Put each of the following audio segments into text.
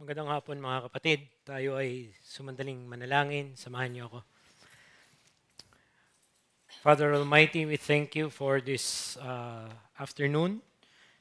Magandang hapon mga kapatid. Tayo ay sumandaling manalangin. Samahan niyo ako. Father Almighty, we thank you for this afternoon.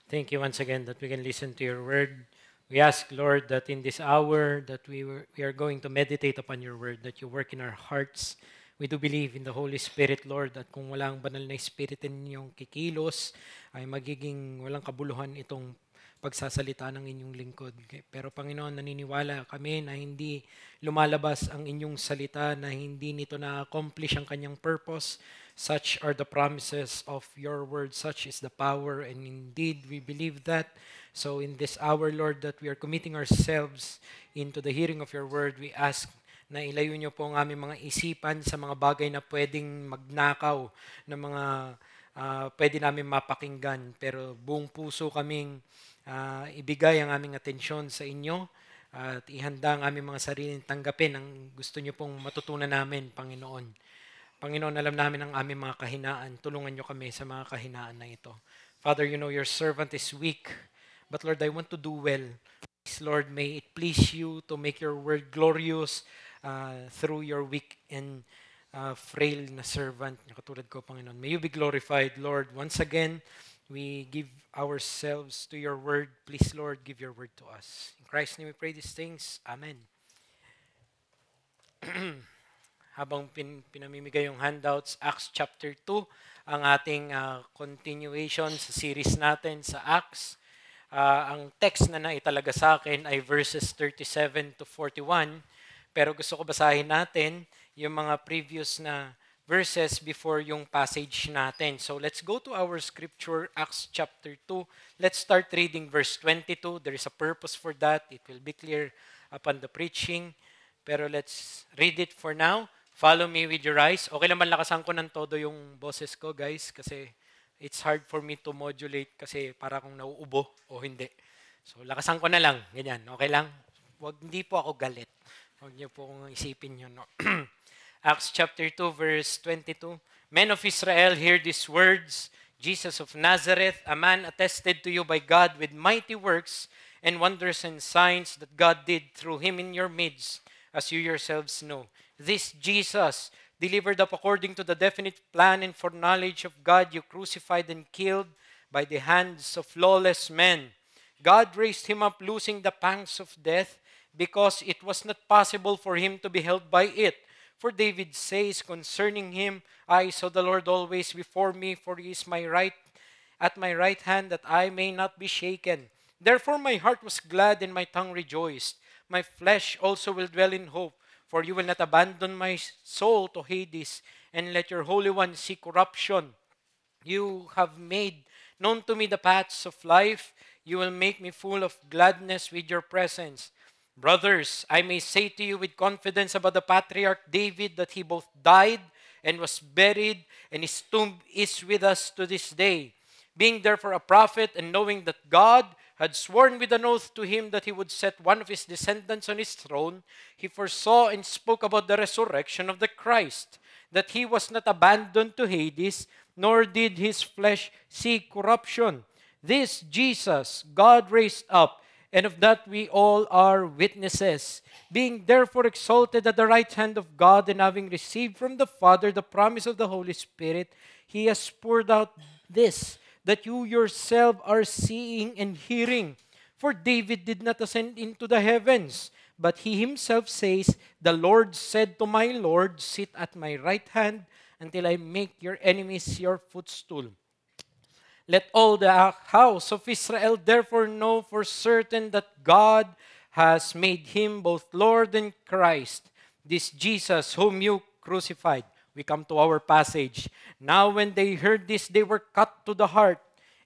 Thank you once again that we can listen to your word. We ask, Lord, that in this hour that we are going to meditate upon your word, that you work in our hearts. We do believe in the Holy Spirit, Lord, at kung walang banal na Spirit in inyong kikilos, ay magiging walang kabuluhan itong pagsasalita ng inyong lingkod. Pero Panginoon, naniniwala kami na hindi lumalabas ang inyong salita, na hindi nito na-accomplish ang kanyang purpose. Such are the promises of your word, such is the power, and indeed we believe that. So in this hour, Lord, that we are committing ourselves into the hearing of your word, we ask na ilayo niyo po ang aming mga isipan sa mga bagay na pwedeng magnakaw, na mga pwede namin mapakinggan. Pero buong puso kaming ibigay ang aming atensyon sa inyo at ihanda ang aming mga sariling tanggapin ang gusto niyo pong matutunan namin, Panginoon. Panginoon, alam namin ang aming mga kahinaan. Tulungan niyo kami sa mga kahinaan na ito. Father, you know your servant is weak, but Lord, I want to do well. Please, Lord, may it please you to make your word glorious through your weak and frail na servant, na katulad ko, Panginoon. May you be glorified, Lord. Once again, we give ourselves to your word. Please, Lord, give your word to us. In Christ's name we pray these things. Amen. Habang pinamimigay yung handouts, Acts chapter 2, ang ating continuation sa series natin sa Acts. Ang text na naitalaga sa akin ay verses 37 to 41. Pero gusto ko basahin natin yung mga previous na verses before yung passage natin. So let's go to our scripture, Acts chapter 2. Let's start reading verse 22. There is a purpose for that. It will be clear upon the preaching. Pero let's read it for now. Follow me with your eyes. Okay naman lakasan ko ng todo yung boses ko, guys, kasi it's hard for me to modulate kasi para akong nauubo o hindi. So lakasan ko na lang. Ganyan. Okay lang? Hindi po ako galit. Huwag niyo po kung isipin yun. No? Acts chapter 2, verse 22. Men of Israel, hear these words. Jesus of Nazareth, a man attested to you by God with mighty works and wonders and signs that God did through him in your midst, as you yourselves know. This Jesus, delivered up according to the definite plan and foreknowledge of God, you crucified and killed by the hands of lawless men. God raised him up, losing the pangs of death, because it was not possible for him to be held by it. For David says concerning him, I saw the Lord always before me, for he is at my right hand, that I may not be shaken. Therefore my heart was glad and my tongue rejoiced. My flesh also will dwell in hope, for you will not abandon my soul to Hades, and let your Holy One see corruption. You have made known to me the paths of life. You will make me full of gladness with your presence. Brothers, I may say to you with confidence about the patriarch David that he both died and was buried, and his tomb is with us to this day. Being therefore a prophet, and knowing that God had sworn with an oath to him that he would set one of his descendants on his throne, he foresaw and spoke about the resurrection of the Christ, that he was not abandoned to Hades, nor did his flesh see corruption. This Jesus God raised up, and of that we all are witnesses. Being therefore exalted at the right hand of God, and having received from the Father the promise of the Holy Spirit, he has poured out this, that you yourself are seeing and hearing. For David did not ascend into the heavens, but he himself says, the Lord said to my Lord, sit at my right hand until I make your enemies your footstool. Let all the house of Israel therefore know for certain that God has made him both Lord and Christ, this Jesus whom you crucified. We come to our passage. Now when they heard this, they were cut to the heart,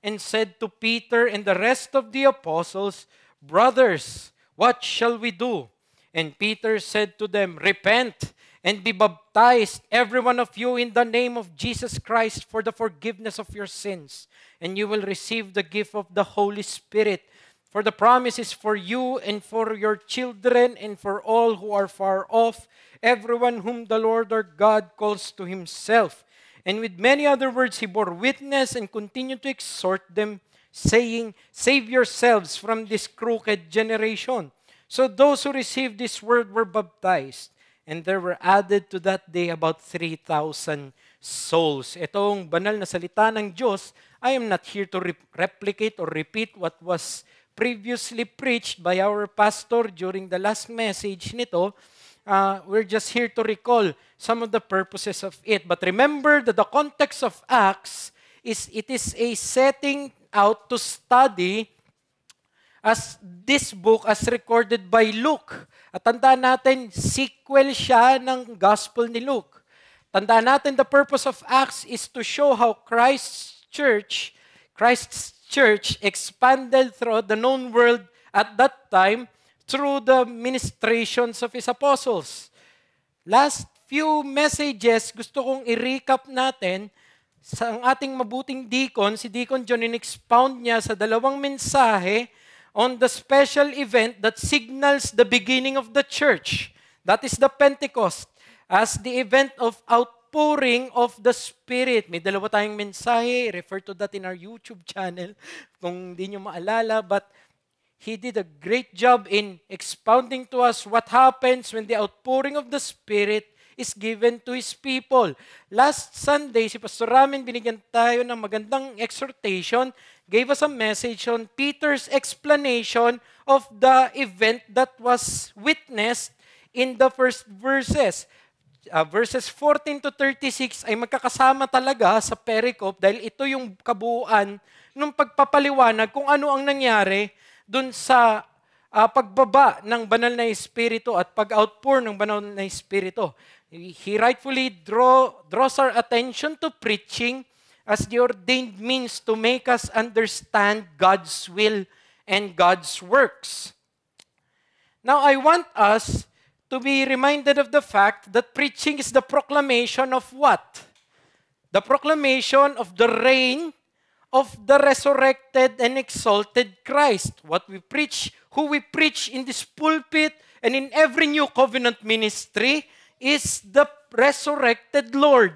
and said to Peter and the rest of the apostles, Brothers, what shall we do? And Peter said to them, Repent, and be baptized, every one of you, in the name of Jesus Christ for the forgiveness of your sins, and you will receive the gift of the Holy Spirit. For the promise is for you and for your children and for all who are far off, everyone whom the Lord our God calls to himself. And with many other words he bore witness and continued to exhort them, saying, Save yourselves from this crooked generation. So those who received this word were baptized, and there were added to that day about 3,000 souls. Itong banal na salita ng Diyos, I am not here to replicate or repeat what was previously preached by our pastor during the last message nito. We're just here to recall some of the purposes of it. But remember that the context of Acts is it is a setting out to study as this book as recorded by Luke. At tandaan natin, sequel siya ng Gospel ni Luke. Tandaan natin, the purpose of Acts is to show how Christ's church expanded throughout the known world at that time through the ministrations of His apostles. Last few messages, gusto kong i-recap natin sa ating mabuting deacon, si Deacon John, in-expound niya sa dalawang mensahe on the special event that signals the beginning of the church. That is the Pentecost, as the event of outpouring of the Spirit. May dalawa tayong mensahe, refer to that in our YouTube channel kung hindi nyo maalala, but he did a great job in expounding to us what happens when the outpouring of the Spirit is given to His people. Last Sunday, si Pastor Ramin binigyan tayo ng magandang exhortation, gave us a message on Peter's explanation of the event that was witnessed in the first verses. Verses 14 to 36 ay magkakasama talaga sa pericope dahil ito yung kabuuan ng pagpapaliwanag kung ano ang nangyari dun sa pagbaba ng banal na Espiritu at pag-outpour ng banal na Espiritu. He rightfully draws our attention to preaching as the ordained means to make us understand God's will and God's works. Now, I want us to be reminded of the fact that preaching is the proclamation of what? The proclamation of the reign of the resurrected and exalted Christ. What we preach, who we preach in this pulpit and in every new covenant ministry is the resurrected Lord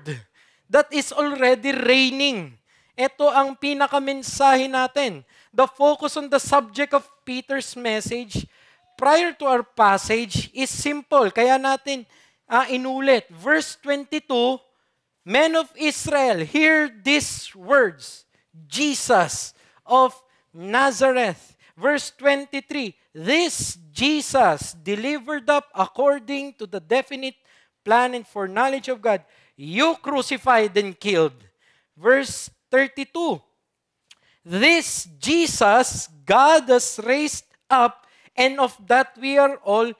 that is already reigning. Ito ang pinakamensahe natin. The focus on the subject of Peter's message prior to our passage is simple. Kaya natin inulit. Verse 22, Men of Israel, hear these words. Jesus of Nazareth. Verse 23, This Jesus delivered up according to the definite plan and foreknowledge of God, you crucified and killed. Verse 32, This Jesus God has raised up, and of that we are all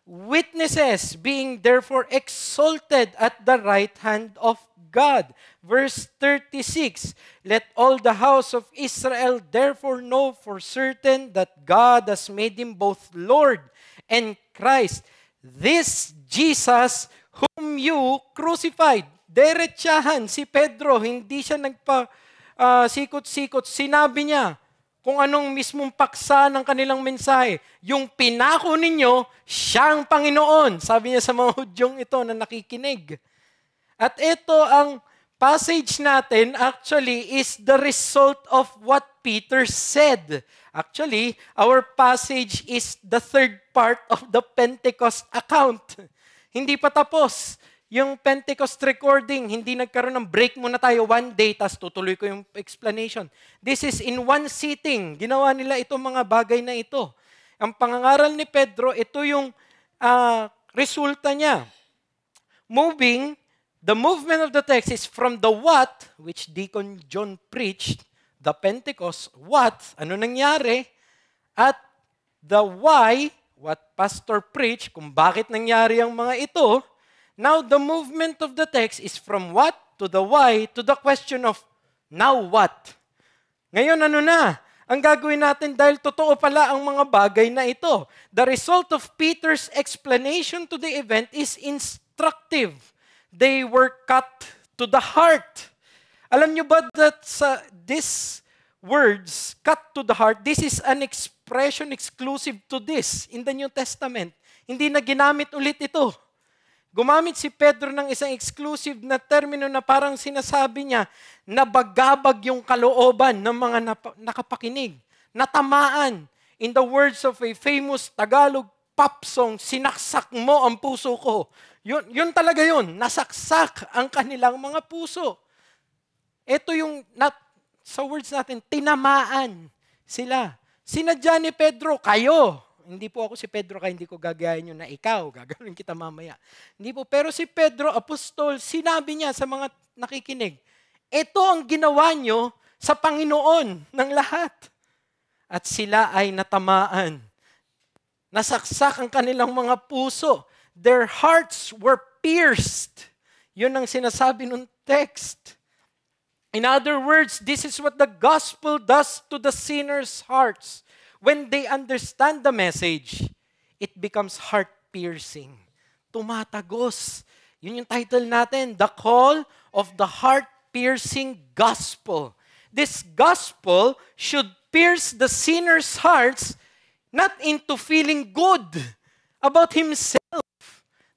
witnesses, being therefore exalted at the right hand of God. Verse 36, Let all the house of Israel therefore know for certain that God has made Him both Lord and Christ, this Jesus whom you crucified. Diretsahan si Pedro, hindi siya sikot-sikot. Sinabi niya kung anong mismong paksa ng kanilang mensahe. Yung pinako ninyo, siyang Panginoon. Sabi niya sa mga Hudyong ito na nakikinig. At ito ang passage natin actually is the result of what Peter said. Actually, our passage is the third part of the Pentecost account. Hindi pa tapos. Yung Pentecost recording, hindi nagkaroon ng break muna tayo one day, tas tutuloy ko yung explanation. This is in one sitting. Ginawa nila itong mga bagay na ito. Ang pangangaral ni Pedro, ito yung resulta niya. The movement of the text is from the what, which Deacon John preached, the Pentecost, what, ano nangyari, at the why, what Pastor preached, kung bakit nangyari ang mga ito. Now, the movement of the text is from what to the why to the question of now what. Ngayon, ano na? Ang gagawin natin dahil totoo pala ang mga bagay na ito. The result of Peter's explanation to the event is instructive. They were cut to the heart. Alam nyo ba that these words, cut to the heart, this is an expression exclusive to this in the New Testament. Hindi na ginamit ulit ito. Gumamit si Pedro ng isang exclusive na termino na parang sinasabi niya, nabagabag yung kalooban ng mga nakapakinig, natamaan. In the words of a famous Tagalog pop song, sinaksak mo ang puso ko. Yun talaga yun. Nasaksak ang kanilang mga puso. Ito yung, sa words natin, tinamaan sila. Sinadya ni Pedro, kayo. Hindi po ako si Pedro, kaya hindi ko gagayahin yun na ikaw. Gagawin kita mamaya. Hindi po. Pero si Pedro, apostol, sinabi niya sa mga nakikinig, ito ang ginawa nyo sa Panginoon ng lahat. At sila ay natamaan. Nasaksak ang kanilang mga puso. Their hearts were pierced. Yun ang sinasabi ng text. In other words, this is what the gospel does to the sinner's hearts. When they understand the message, it becomes heart-piercing. Tumatagos. Yun yung title natin, The Call of the Heart-Piercing Gospel. This gospel should pierce the sinner's hearts not into feeling good about himself.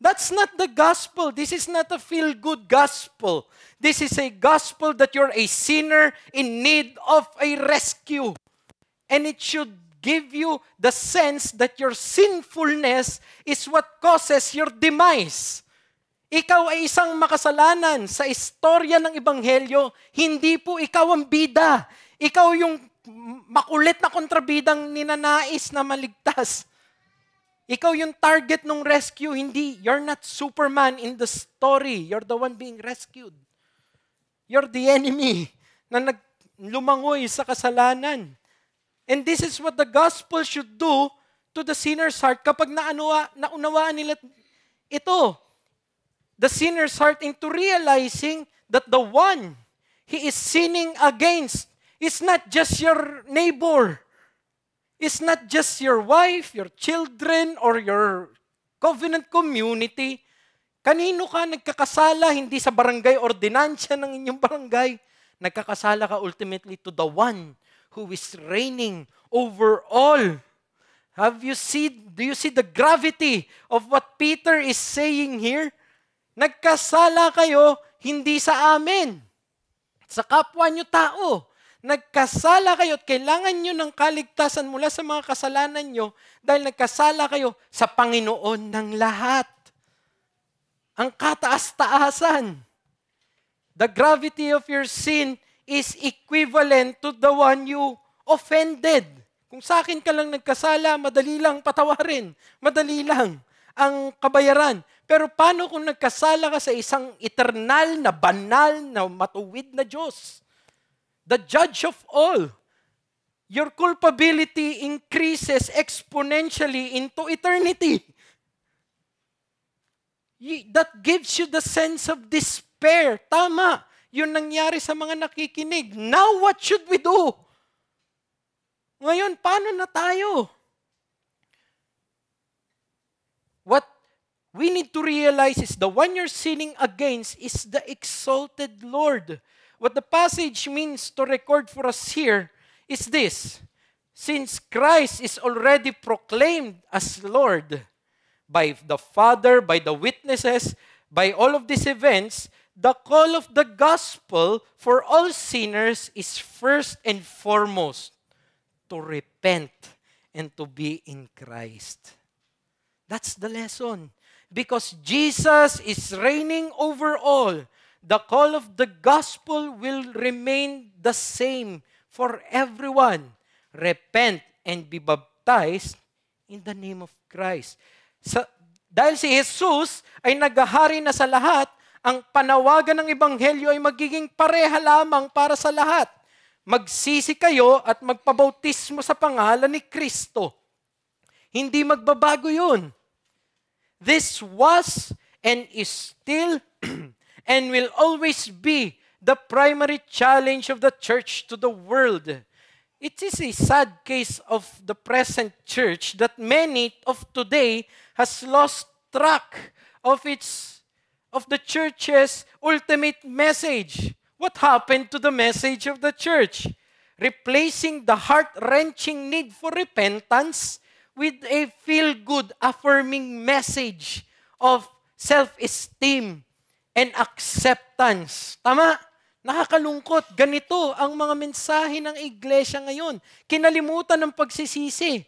That's not the gospel. This is not a feel-good gospel. This is a gospel that you're a sinner in need of a rescue. And it should give you the sense that your sinfulness is what causes your demise. Ikaw ay isang makasalanan sa istorya ng Ebanghelyo, hindi po ikaw ang bida. Ikaw yung makulit na kontrabidang ninanais na maligtas. Ikaw yung target ng rescue, hindi. You're not Superman in the story. You're the one being rescued. You're the enemy na lumangoy sa kasalanan. And this is what the gospel should do to the sinner's heart kapag naunawaan nila ito. The sinner's heart into realizing that the one he is sinning against is not just your neighbor. It's not just your wife, your children, or your covenant community. Kanino ka nagkakasala? Hindi sa barangay ordinansya ng inyong barangay. Nagkakasala ka ultimately to the one who is reigning over all. Do you see the gravity of what Peter is saying here? Nagkasala kayo, hindi sa amin. Sa kapwa nyo tao. Nagkasala kayo at kailangan nyo ng kaligtasan mula sa mga kasalanan nyo dahil nagkasala kayo sa Panginoon ng lahat. Ang kataas-taasan. The gravity of your sin is equivalent to the one you offended. Kung sa akin ka lang nagkasala, madali lang patawarin. Madali lang ang kabayaran. Pero paano kung nagkasala ka sa isang eternal na banal na matuwid na Diyos? The judge of all. Your culpability increases exponentially into eternity. That gives you the sense of despair. Tama. Yun nangyari sa mga nakikinig. Now, what should we do? Ngayon, paano na tayo? What we need to realize is the one you're sinning against is the exalted Lord. What the passage means to record for us here is this. Since Christ is already proclaimed as Lord by the Father, by the witnesses, by all of these events, the call of the gospel for all sinners is first and foremost to repent and to be in Christ. That's the lesson. Because Jesus is reigning over all, the call of the gospel will remain the same for everyone. Repent and be baptized in the name of Christ. Dahil si Jesus ay naghahari na sa lahat, ang panawagan ng Ebanghelyo ay magiging pareha lamang para sa lahat. Magsisi kayo at magpabautismo sa pangalan ni Kristo. Hindi magbabago yun. This was and is still and will always be the primary challenge of the church to the world. It is a sad case of the present church that many of today has lost track of the church's ultimate message. What happened to the message of the church? Replacing the heart-wrenching need for repentance with a feel-good, affirming message of self-esteem and acceptance. Tama? Nakakalungkot. Ganito ang mga mensahe ng iglesia ngayon. Kinalimutan ng pagsisisi.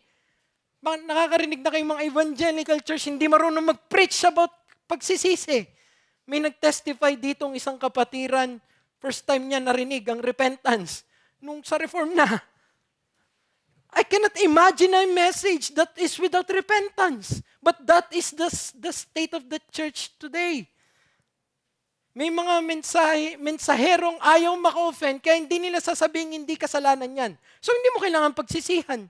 Nakakarinig na kayong mga evangelical church, hindi marunong mag-preach about pagsisisi. May nag-testify ditong isang kapatiran, first time niya narinig ang repentance, nung sa reform na. I cannot imagine a message that is without repentance. But that is the state of the church today. May mga mensaherong ayaw maka-offend, kaya hindi nila sasabing hindi kasalanan yan. So hindi mo kailangan pagsisihan.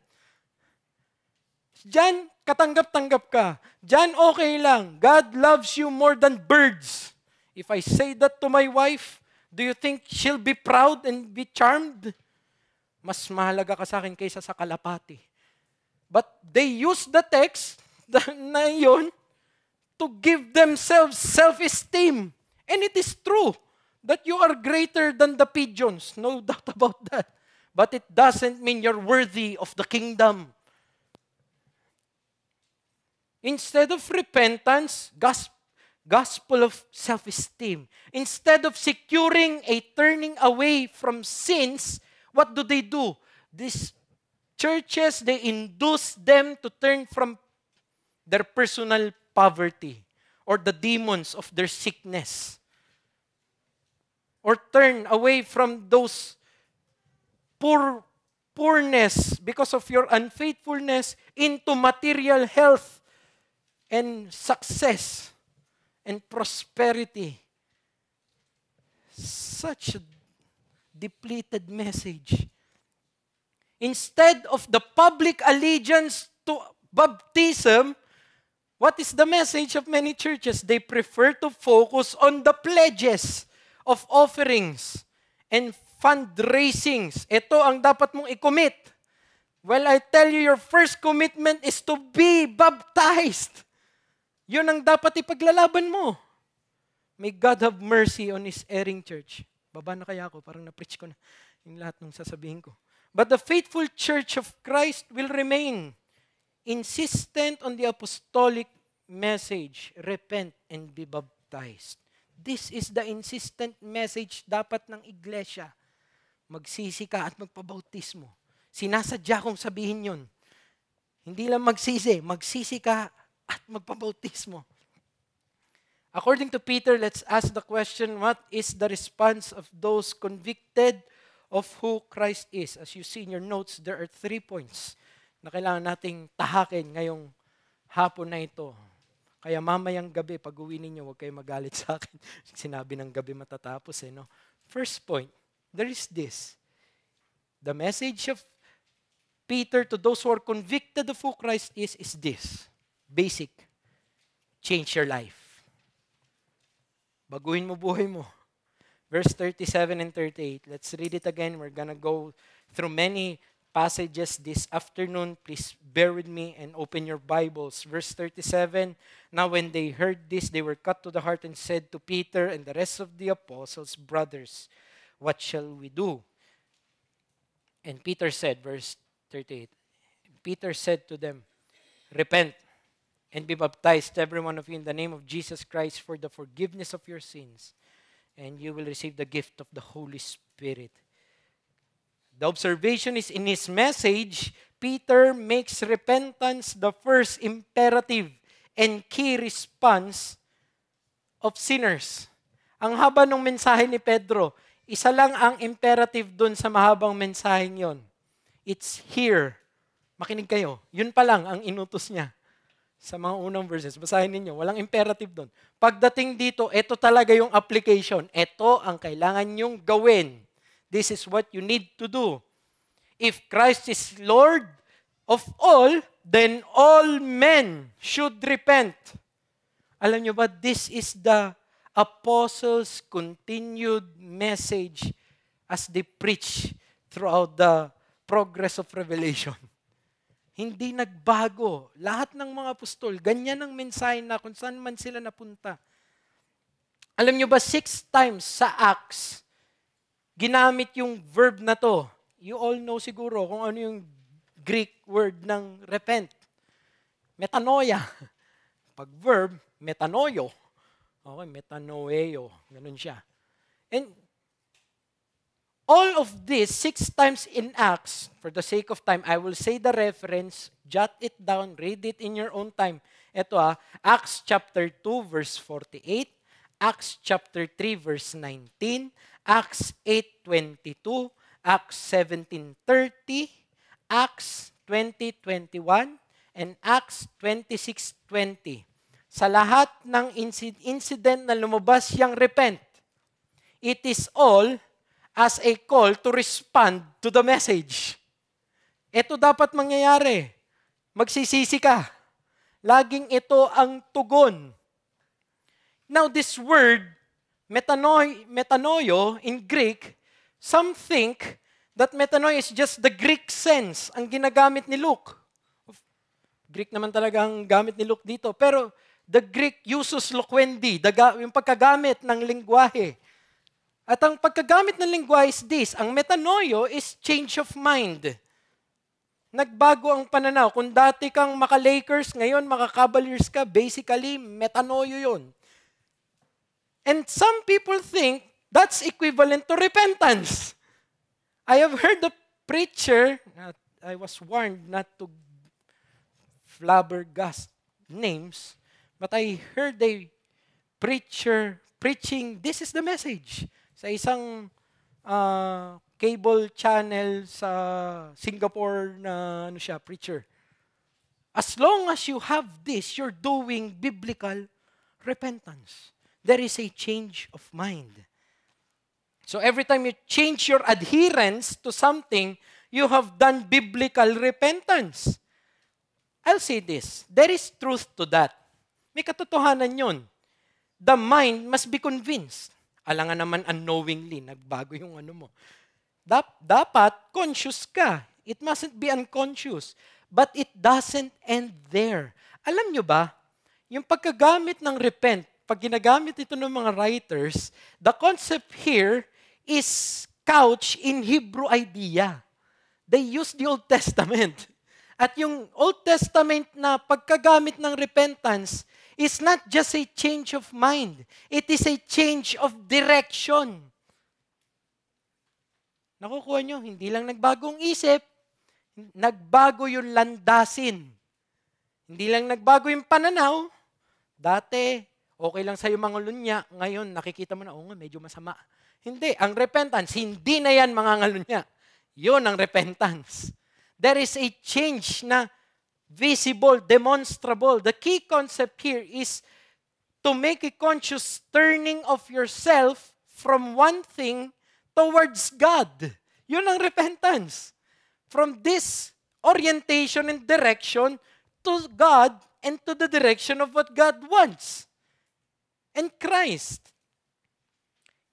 Diyan, katanggap-tanggap ka. Diyan, okay lang. God loves you more than birds. If I say that to my wife, do you think she'll be proud and be charmed? Mas mahalaga ka sa akin kaysa sa kalapati. But they use the text na yun to give themselves self-esteem. And it is true that you are greater than the pigeons. No doubt about that. But it doesn't mean you're worthy of the kingdom. Instead of repentance, gospel of self-esteem. Instead of securing a turning away from sins, what do? These churches, they induce them to turn from their personal poverty or the demons of their sickness. Or turn away from those poorness because of your unfaithfulness into material health and success and prosperity. Such a depleted message. Instead of the public allegiance to baptism, what is the message of many churches? They prefer to focus on the pledges of offerings and fundraisings. Ito ang dapat mong i-commit. Well, I tell you, your first commitment is to be baptized. Yun ang dapat ipaglalaban mo. May God have mercy on His erring church. Baba na kaya ako, parang na-preach ko na yung lahat ng sasabihin ko. But the faithful church of Christ will remain insistent on the apostolic message, repent and be baptized. This is the insistent message dapat ng iglesia. Magsisi ka at magpabautismo. Sinasadya kong sabihin yun. Hindi lang magsisi ka at magpabautismo. According to Peter, let's ask the question, what is the response of those convicted of who Christ is? As you see in your notes, there are 3 points na kailangan nating tahakin ngayong hapon na ito. Kaya mamayang gabi, pag uwi ninyo, huwag kayo magalit sa akin. Sinabi ng gabi matatapos no? First point, there is this. The message of Peter to those who are convicted of who Christ is this. Basic. Change your life. Baguhin mo buhay mo. Verse 37 and 38. Let's read it again. We're gonna go through many passages this afternoon. Please bear with me and open your Bibles. Verse 37. Now when they heard this, they were cut to the heart and said to Peter and the rest of the apostles, brothers, what shall we do? And Peter said, verse 38, Peter said to them, repent and be baptized, every one of you, in the name of Jesus Christ for the forgiveness of your sins, and you will receive the gift of the Holy Spirit. The observation is in his message, Peter makes repentance the first imperative and key response of sinners. Ang haba ng mensahe ni Pedro, isa lang ang imperative dun sa mahabang mensaheng yon. It's here. Makinig kayo. Yun pa lang ang inutos niya. Sa mga unang verses, basahin ninyo, walang imperative doon. Pagdating dito, ito talaga yung application. Ito ang kailangan nyong gawin. This is what you need to do. If Christ is Lord of all, then all men should repent. Alam nyo ba, this is the apostles' continued message as they preach throughout the progress of Revelation. Hindi nagbago. Lahat ng mga apostol, ganyan ang mensahe na kung saan man sila napunta. Alam nyo ba, 6 times sa Acts, ginamit yung verb na to. You all know siguro kung ano yung Greek word ng repent. Metanoia. Pag verb, metanoio. Okay, metanoeo. Ganun siya. And all of this 6 times in Acts, for the sake of time, I will say the reference, jot it down, read it in your own time. Ito Acts chapter 2 verse 48, Acts chapter 3 verse 19, Acts 8:22, Acts 17:30, Acts 20:21, and Acts 26:20. Sa lahat ng incident na lumabas yang repent, it is all as a call to respond to the message. Ito dapat mangyayari. Magsisisi ka. Laging ito ang tugon. Now this word, metanoio in Greek, some think that metanoia is just the Greek sense ang ginagamit ni Luke. Greek naman talaga ang gamit ni Luke dito. Pero the Greek usus loquendi, yung pagkagamit ng lingwahe. At ang pagkagamit ng lingwahe is this, ang metanoio is change of mind. Nagbago ang pananaw. Kung dati kang maka-Lakers, ngayon maka-Cavaliers ka, basically, metanoio yun. And some people think that's equivalent to repentance. I have heard the preacher, I was warned not to flabbergast names, but I heard a preacher preaching, this is the message, sa isang cable channel sa Singapore na preacher. As long as you have this, you're doing biblical repentance. There is a change of mind. So every time you change your adherence to something, you have done biblical repentance. I'll say this, there is truth to that. May katotohanan yun. The mind must be convinced. Alangan naman unknowingly, nagbago yung mo. Dapat conscious ka. It mustn't be unconscious. But it doesn't end there. Alam nyo ba, yung pagkagamit ng repent, pag ginagamit ito ng mga writers, the concept here is couched in Hebrew idea. They use the Old Testament. At yung Old Testament na pagkagamit ng repentance is not just a change of mind. It is a change of direction. Nakukuha nyo, hindi lang nagbagong isip, nagbago yung landasin. Hindi lang nagbago yung pananaw. Dati, okay lang sa'yo mga lunya. Ngayon, nakikita mo na, nga, medyo masama. Hindi. Ang repentance, hindi na yan mga ngalunya. Yun ang repentance. There is a change na visible, demonstrable. The key concept here is to make a conscious turning of yourself from one thing towards God. Yun ang repentance. From this orientation and direction to God and to the direction of what God wants. And Christ.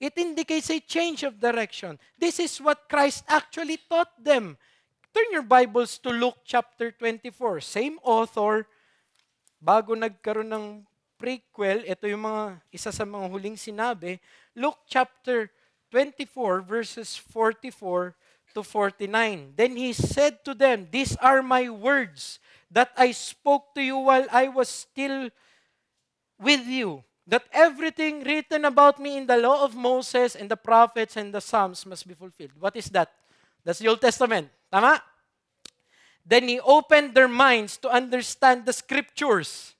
It indicates a change of direction. This is what Christ actually taught them. Turn your Bibles to Luke chapter 24. Same author. Bago nagkaroon ng prequel, ito yung isa sa mga huling sinabi. Luke chapter 24 verses 44 to 49. Then he said to them, "These are my words that I spoke to you while I was still with you, that everything written about me in the law of Moses and the prophets and the Psalms must be fulfilled." What is that? That's the Old Testament. Tama? Then he opened their minds to understand the scriptures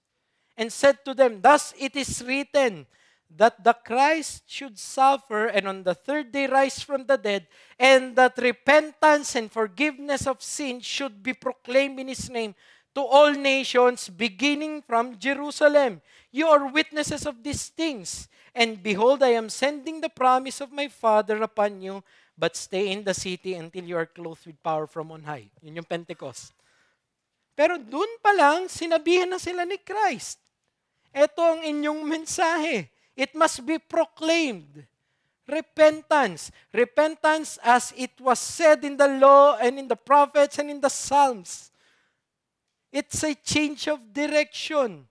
and said to them, "Thus it is written that the Christ should suffer and on the third day rise from the dead, and that repentance and forgiveness of sins should be proclaimed in His name to all nations, beginning from Jerusalem. You are witnesses of these things. And behold, I am sending the promise of my Father upon you, but stay in the city until you are clothed with power from on high." Yun yung Pentecost. Pero dun pa lang, sinabihan na sila ni Christ. Ito ang inyong mensahe. It must be proclaimed. Repentance. Repentance as it was said in the law and in the prophets and in the Psalms. It's a change of direction.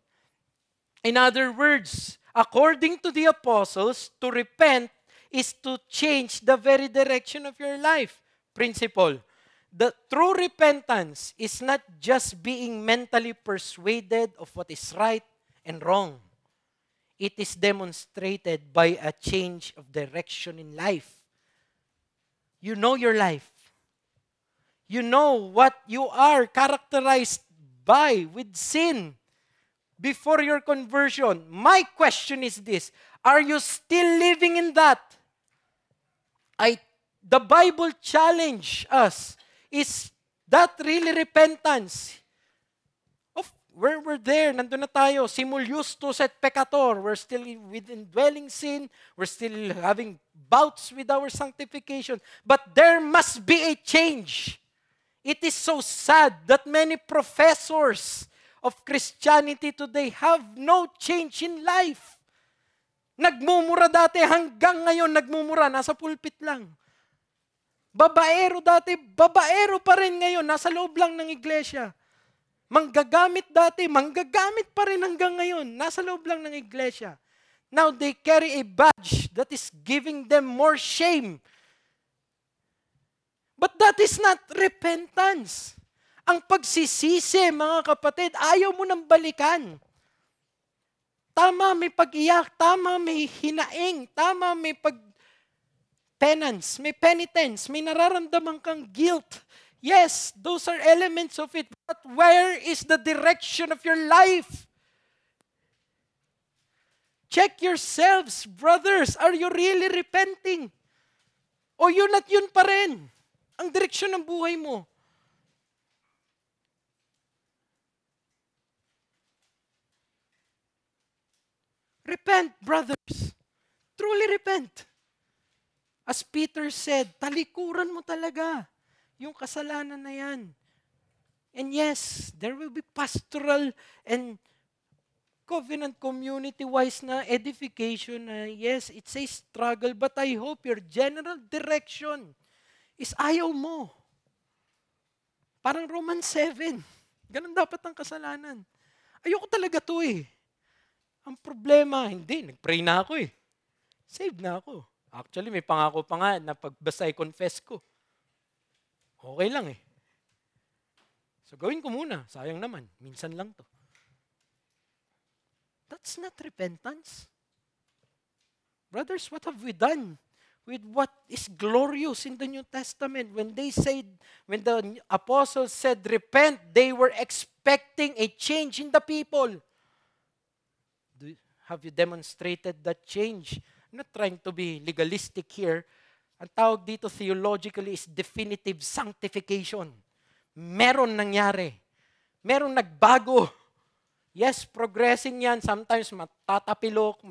In other words, according to the apostles, to repent is to change the very direction of your life. Principle. The true repentance is not just being mentally persuaded of what is right and wrong. It is demonstrated by a change of direction in life. You know your life. You know what you are characterized by with sin before your conversion. My question is this: are you still living in that? The Bible challenge us. Is that really repentance? We're there, nandun na tayo. Simul justus et peccator. We're still within dwelling sin. We're still having bouts with our sanctification. But there must be a change. It is so sad that many professors of Christianity today have no change in life. Nagmumura dati, hanggang ngayon nagmumura, nasa pulpit lang. Babaero dati, babaero pa rin ngayon, nasa loob lang ng iglesia. Manggagamit dati, manggagamit pa rin hanggang ngayon, nasa loob lang ng iglesia. Now they carry a badge that is giving them more shame. But that is not repentance. Ang pagsisisi, mga kapatid, ayaw mo nang balikan. Tama, may pag-iyak. Tama, may hinaing. Tama, may penance, may penitence, may nararamdaman kang guilt. Yes, those are elements of it. But where is the direction of your life? Check yourselves, brothers. Are you really repenting? O yun at yun pa rin ang direksyon ng buhay mo? Repent, brothers. Truly repent. As Peter said, talikuran mo talaga yung kasalanan na yan. And yes, there will be pastoral and covenant community-wise na edification. Yes, it's a struggle, but I hope your general direction is ayaw mo. Parang Romans 7. Ganun dapat ang kasalanan. Ayoko talaga to eh. Ang problema, hindi. Nag-pray na ako eh. Saved na ako. Actually, may pangako pa nga na basta i-confess ko. Okay lang eh. So gawin ko muna. Sayang naman. Minsan lang to. That's not repentance. Brothers, what have we done with what is glorious in the New Testament? When the apostles said repent, they were expecting a change in the people. Have you demonstrated that change? I'm not trying to be legalistic here. Ang tawag dito theologically is definitive sanctification. Meron nangyari. Meron nagbago. Yes, progressing yan. Sometimes matatapilok,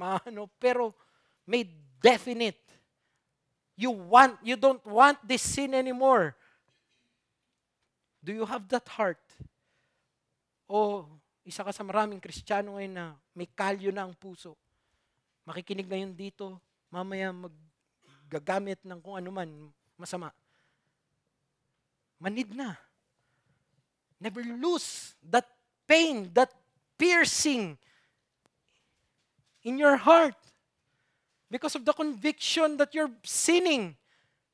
pero may definite. You don't want this sin anymore. Do you have that heart? O isa ka sa maraming Kristiyano ngayon na may kalyo na ang puso. Makikinig ngayon dito, mamaya maggagamit ng kung ano man masama. Manid na. Never lose that pain, that piercing in your heart because of the conviction that you're sinning.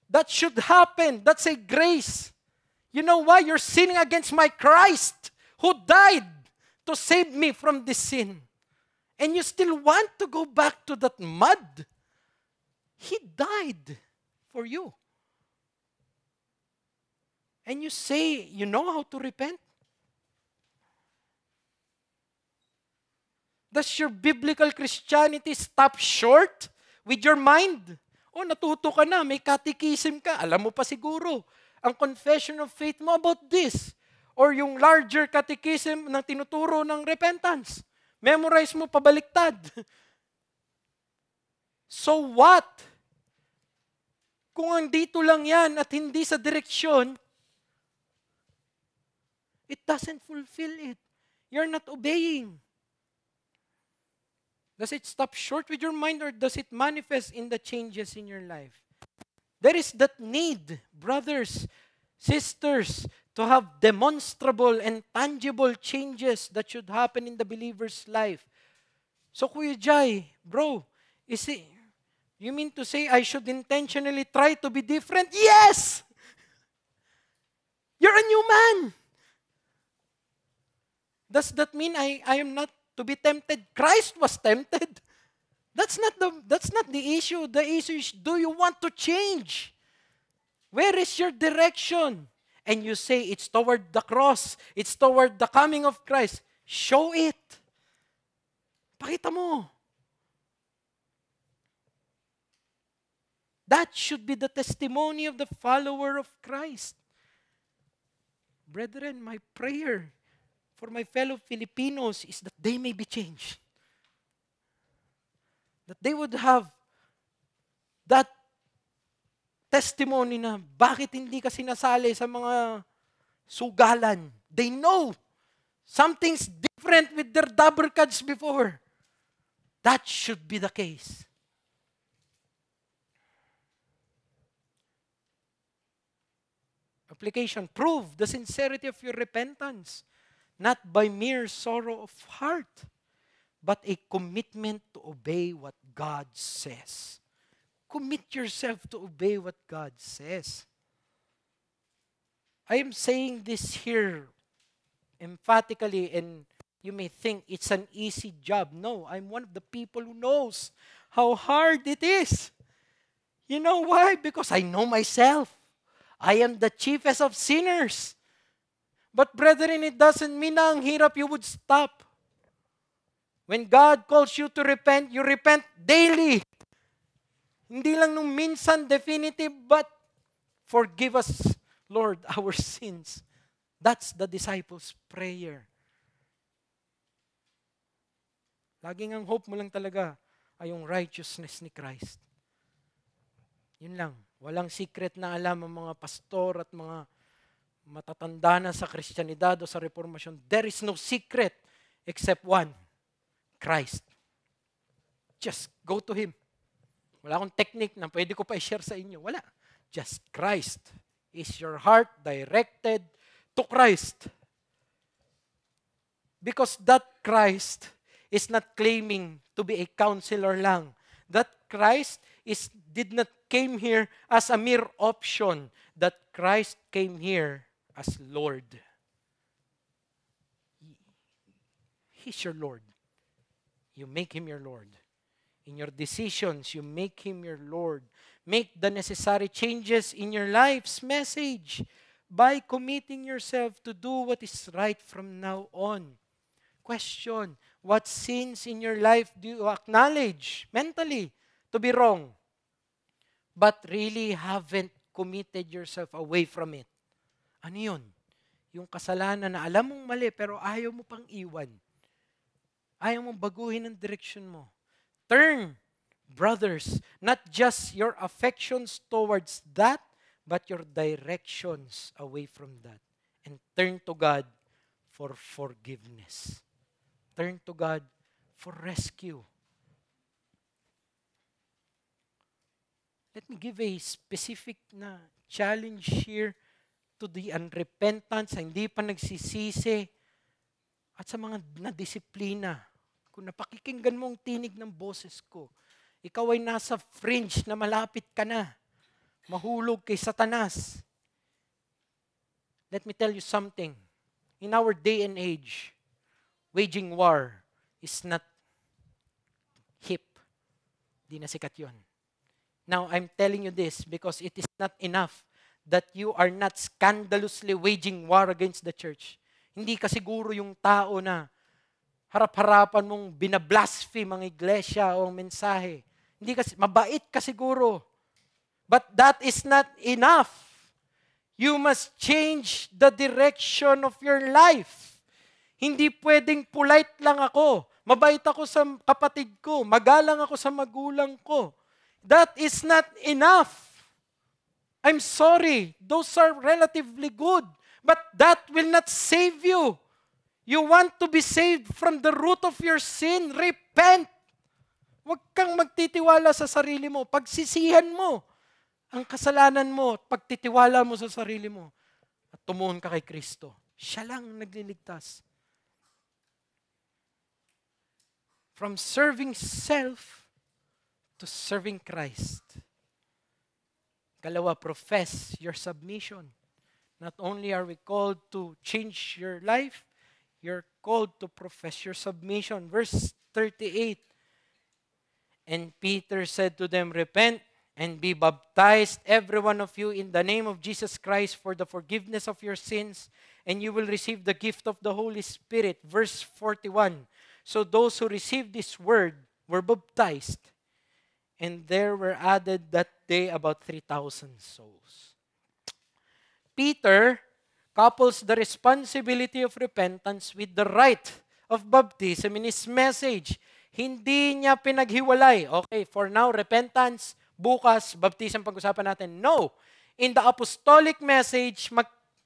That should happen. That's a grace. You know why? You're sinning against my Christ who died to save me from this sin. And you still want to go back to that mud. He died for you. And you say, you know how to repent? Does your biblical Christianity stop short with your mind? O natuto ka na, may catechism ka, alam mo pa siguro ang confession of faith mo about this. Or yung larger catechism na tinuturo ng repentance. Memorize mo pabaliktad. So what? Kung andito lang yan at hindi sa direksyon, it doesn't fulfill it. You're not obeying. Does it stop short with your mind or does it manifest in the changes in your life? There is that need, brothers, sisters, to have demonstrable and tangible changes that should happen in the believer's life. So Kuya Jai, bro, you mean to say I should intentionally try to be different? Yes! You're a new man. Does that mean I am not to be tempted? Christ was tempted. That's not the issue. The issue is, do you want to change? Where is your direction? And you say it's toward the cross. It's toward the coming of Christ. Show it. Pakita mo. That should be the testimony of the follower of Christ. Brethren, my prayer for my fellow Filipinos is that they may be changed. That they would have that testimony na bakit hindi ka sinasali sa mga sugalan. They know something's different with their double cards before. That should be the case. Application, prove the sincerity of your repentance, not by mere sorrow of heart, but a commitment to obey what God says. Commit yourself to obey what God says. I am saying this here emphatically, and you may think it's an easy job. No, I'm one of the people who knows how hard it is. You know why? Because I know myself. I am the chiefest of sinners. But brethren, it doesn't mean na ang hirap you would stop. When God calls you to repent, you repent daily. Hindi lang nung minsan definitive, but forgive us, Lord, our sins. That's the disciples' prayer. Laging ang hope mo lang talaga ay yung righteousness ni Christ. Yun lang. Walang secret na alam ang mga pastor at mga matatanda na sa Kristyanidad o sa Reformasyon. There is no secret except one, Christ. Just go to Him. Wala akong technique na pwede ko pa i-share sa inyo. Wala. Just Christ. Is your heart directed to Christ? Because that Christ is not claiming to be a counselor lang. That Christ did not came here as a mere option. That Christ came here as Lord. He's your Lord. You make Him your Lord. In your decisions, you make Him your Lord. Make the necessary changes in your life's message by committing yourself to do what is right from now on. Question, what sins in your life do you acknowledge mentally to be wrong, but really haven't committed yourself away from it? Ano yun? Yung kasalanan na alam mong mali pero ayaw mo pang iwan. Ayaw mong baguhin ang direksyon mo. Turn, brothers, not just your affections towards that, but your directions away from that. And turn to God for forgiveness. Turn to God for rescue. Let me give a specific na challenge here to the unrepentant, sa hindi pa nagsisisi, at sa mga nadisiplina. Kung napakikinggan mo ang tinig ng boses ko, ikaw ay nasa fringe na malapit ka na, mahulog kay Satanas. Let me tell you something. In our day and age, waging war is not hip. Di na sikat yun. Now, I'm telling you this because it is not enough that you are not scandalously waging war against the church. Hindi ka siguro yung tao na harap-harapan mong binablaspheme ang iglesia o ang mensahe. Hindi ka, mabait ka siguro. But that is not enough. You must change the direction of your life. Hindi pwedeng polite lang ako. Mabait ako sa kapatid ko. Magalang ako sa magulang ko. That is not enough. I'm sorry. Those are relatively good. But that will not save you. You want to be saved from the root of your sin. Repent. Huwag kang magtitiwala sa sarili mo. Pagsisihan mo ang kasalanan mo, pagtitiwala mo sa sarili mo, at tumuon ka kay Kristo. Siya lang nagliligtas. From serving self to serving Christ. Kalawa, profess your submission. Not only are we called to change your life, you're called to profess your submission. Verse 38, and Peter said to them, repent and be baptized, every one of you, in the name of Jesus Christ for the forgiveness of your sins, and you will receive the gift of the Holy Spirit. Verse 41. So those who received this word were baptized, and there were added that day about 3,000 souls. Peter couples the responsibility of repentance with the rite of baptism in his message. Hindi niya pinaghiwalay. Okay, for now, repentance. Bukas, baptism pag-usapan natin. No. In the apostolic message,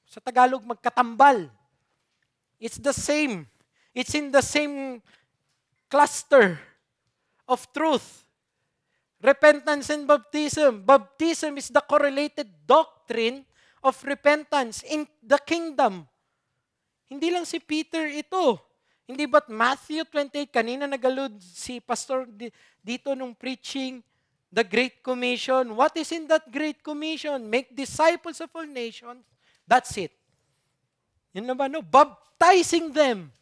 sa Tagalog, magkatambal. It's the same. It's in the same cluster of truth. Repentance and baptism. Baptism is the correlated doctrine of repentance in the kingdom. Hindi lang si Peter ito. Hindi ba't Matthew 28, kanina nag-allude si Pastor dito nung preaching, the Great Commission. What is in that Great Commission? Make disciples of all nations. That's it. Yun na ba, no? Baptizing them.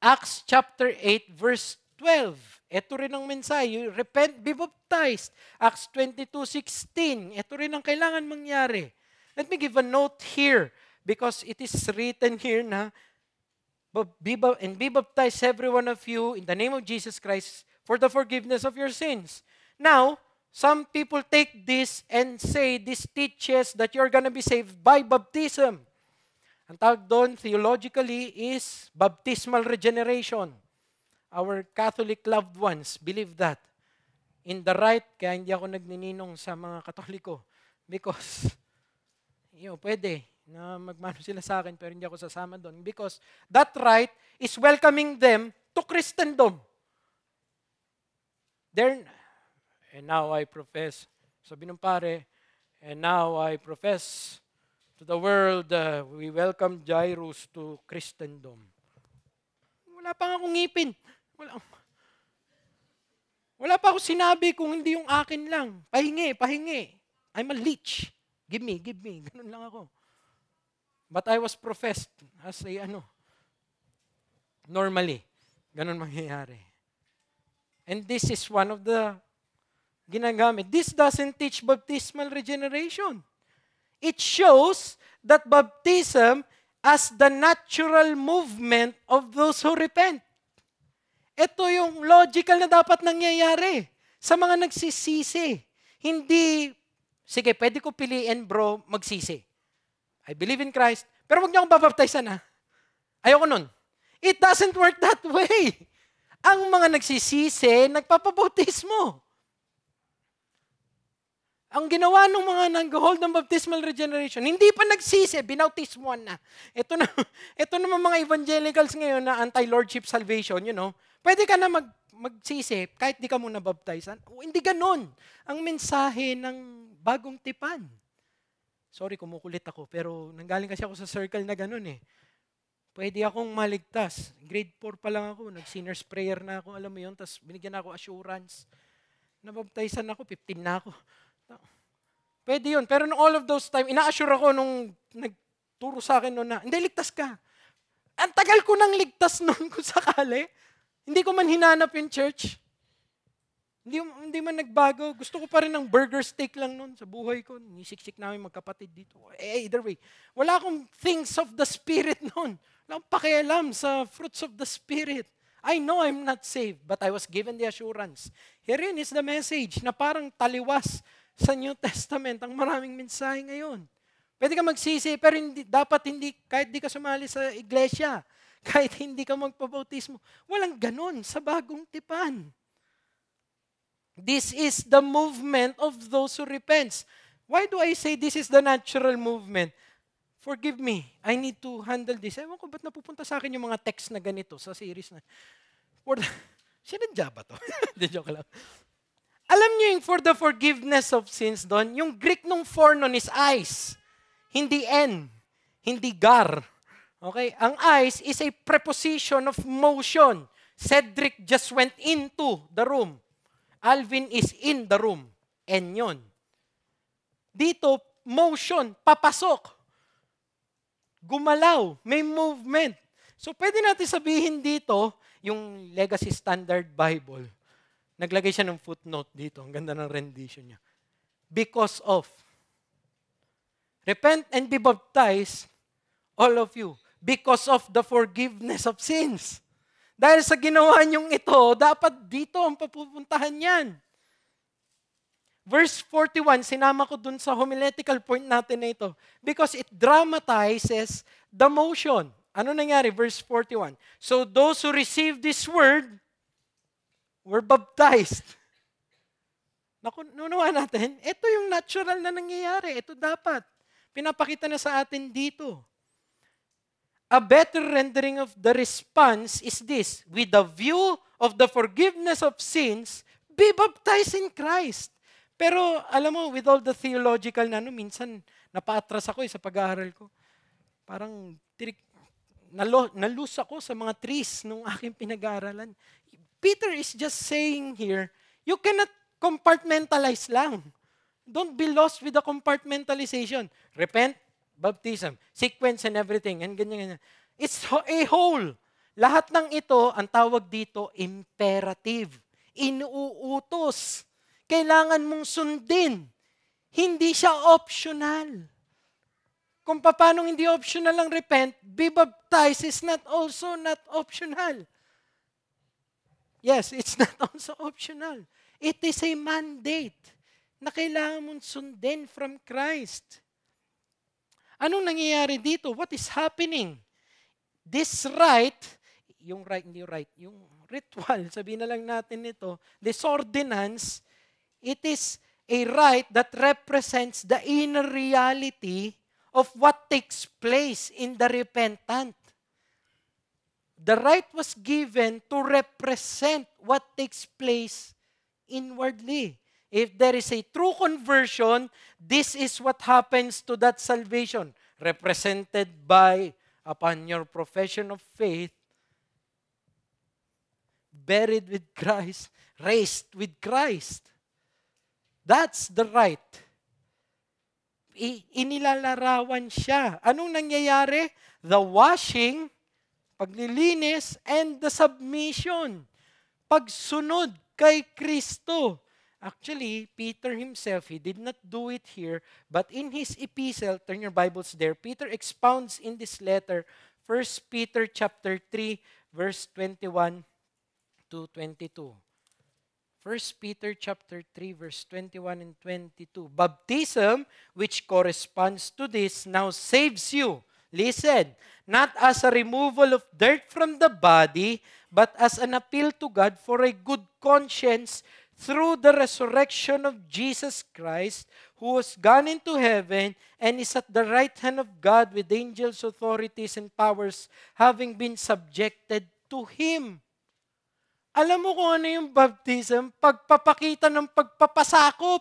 Acts chapter 8, verse 12. Ito rin ang mensahe. Repent, be baptized. Acts 22:16. Ito rin ang kailangan mangyari. Let me give a note here because it is written here na be baptized every one of you in the name of Jesus Christ for the forgiveness of your sins. Now, some people take this and say this teaches that you're gonna be saved by baptism. Ang tawag doon theologically is baptismal regeneration. Our Catholic loved ones believe that. In the rite, kaya hindi ako nagnininong sa mga Katoliko because, pwede na magmano sila sa akin pero hindi ako sasama doon because that rite is welcoming them to Christendom. And now I profess, sabi ng pare, and now I profess to the world, we welcome Jairus to Christendom. Wala pa akong ngipin. Wala pa ako sinabi kung hindi yung akin lang. Pahingi. I'm a leech. Give me. Ganun lang ako. But I was professed as a normally. Ganun mangyayari. And this is one of the ginagamit. This doesn't teach baptismal regeneration. It shows that baptism as the natural movement of those who repent. Ito yung logical na dapat nangyayari sa mga nagsisisi. Hindi, sige, pwede ko piliin bro, magsisi. I believe in Christ, pero huwag niyo akong babaptize na. Ayoko nun. It doesn't work that way. Ang mga nagsisisi, nagpapabautismo. Ang ginawa ng mga nag-hold ng baptismal regeneration, hindi pa nagsisi, binautismuan na. Ito naman mga evangelicals ngayon na anti-lordship salvation, pwede ka na magsisi kahit di ka muna baptizan. Hindi ganun. Ang mensahe ng bagong tipan. Sorry, kumukulit ako, pero nanggaling kasi ako sa circle na ganun eh. Pwede akong maligtas. Grade 4 pa lang ako, nag-sinner's prayer na ako, alam mo yun, tapos binigyan ako assurance. Nabaptizan ako, 15 na ako. Pwede yun. Pero all of those time, ina-assure ako nung nagturo sa akin noon na, hindi, ligtas ka. Ang tagal ko nang ligtas noon kung sakali. Hindi ko man hinanap yung church. Hindi man nagbago. Gusto ko pa rin ng burger steak lang noon sa buhay ko. Nisiksik namin magkapatid dito. Either way. Wala akong things of the Spirit noon. Wala akong pakialam sa fruits of the Spirit. I know I'm not saved, but I was given the assurance. Herein is the message na parang taliwas sa New Testament ang maraming mensahe ngayon. Pwede ka magsisi, pero dapat hindi, kahit di ka sumali sa iglesia, kahit hindi ka magpabautismo, walang ganun sa bagong tipan. This is the movement of those who repents. Why do I say this is the natural movement? Forgive me, I need to handle this. Ewan ko, ba't napupunta sa akin yung mga text na ganito sa series na? Sinadya ba to? Di, joke lang. Alam niyo yung for the forgiveness of sins doon, yung Greek nung for nun is eyes. Hindi en, hindi gar. Okay? Ang eyes is a preposition of motion. Cedric just went into the room. Alvin is in the room. En yun. Dito, motion, papasok. Gumalaw, may movement. So pwede natin sabihin dito, yung Legacy Standard Bible, Naglagay siya ng footnote dito. Ang ganda ng rendition niya. Because of. Repent and be baptized, all of you, because of the forgiveness of sins. Dahil sa ginawa niyong ito, dapat dito ang papupuntahan yan. Verse 41, sinama ko dun sa homiletical point natin na ito. Because it dramatizes the motion. Ano nangyari? Verse 41. So those who received this word were baptized. Nakununuan natin, ito yung natural na nangyayari. Ito dapat. Pinapakita na sa atin dito. A better rendering of the response is this: with the view of the forgiveness of sins, be baptized in Christ. Pero alam mo, with all the theological na minsan napaatras ako sa pag-aaral ko. Parang nalus ako sa mga trees nung aking pinag-aaralan. Peter is just saying here, you cannot compartmentalize lang. Don't be lost with the compartmentalization. Repent, baptism, sequence and everything, and ganyan. It's a whole. Lahat ng ito, ang tawag dito, imperative. Inuutos. Kailangan mong sundin. Hindi siya optional. Kung paano hindi optional ang repent, be baptized is not optional. Yes, it's not also optional. It is a mandate na kailangan mong sundin from Christ. Anong nangyayari dito? What is happening? This rite, yung ritual, sabihin na lang natin ito, this ordinance, it is a rite that represents the inner reality of what takes place in the repentant. The rite was given to represent what takes place inwardly. If there is a true conversion, this is what happens to that salvation, represented by, upon your profession of faith, buried with Christ, raised with Christ. That's the rite. Inilalarawan siya. Anong nangyayari? The washing, paglilinis, and the submission. Pagsunod kay Kristo. Actually, Peter himself, he did not do it here, but in his epistle, turn your Bibles there, Peter expounds in this letter, 1 Peter chapter 3, verse 21 to 22. 1 Peter chapter 3, verse 21 and 22. Baptism, which corresponds to this, now saves you. Listen, not as a removal of dirt from the body, but as an appeal to God for a good conscience through the resurrection of Jesus Christ, who was gone into heaven and is at the right hand of God with angels, authorities, and powers having been subjected to Him. Alam mo kung ano yung baptism? Pagpapakita ng pagpapasakop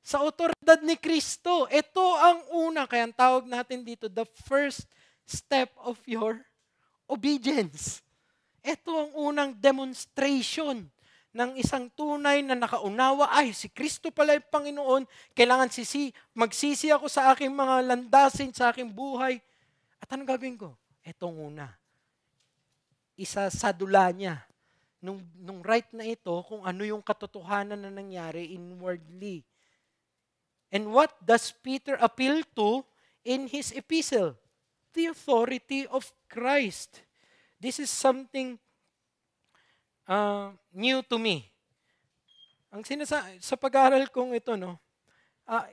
sa otoridad ni Kristo. Ito ang una, kaya ang tawag natin dito, the first step of your obedience. Ito ang unang demonstration ng isang tunay na nakaunawa, ay, si Kristo pala yung Panginoon, kailangan magsisi ako sa aking mga landasin, sa aking buhay. At anong gagawin ko? Etong una. Isasadula niya nung right na ito kung ano yung katotohanan na nangyari inwardly. And what does Peter appeal to in his epistle? The authority of Christ. This is something new to me. Ang sa pag-aaral kong ito,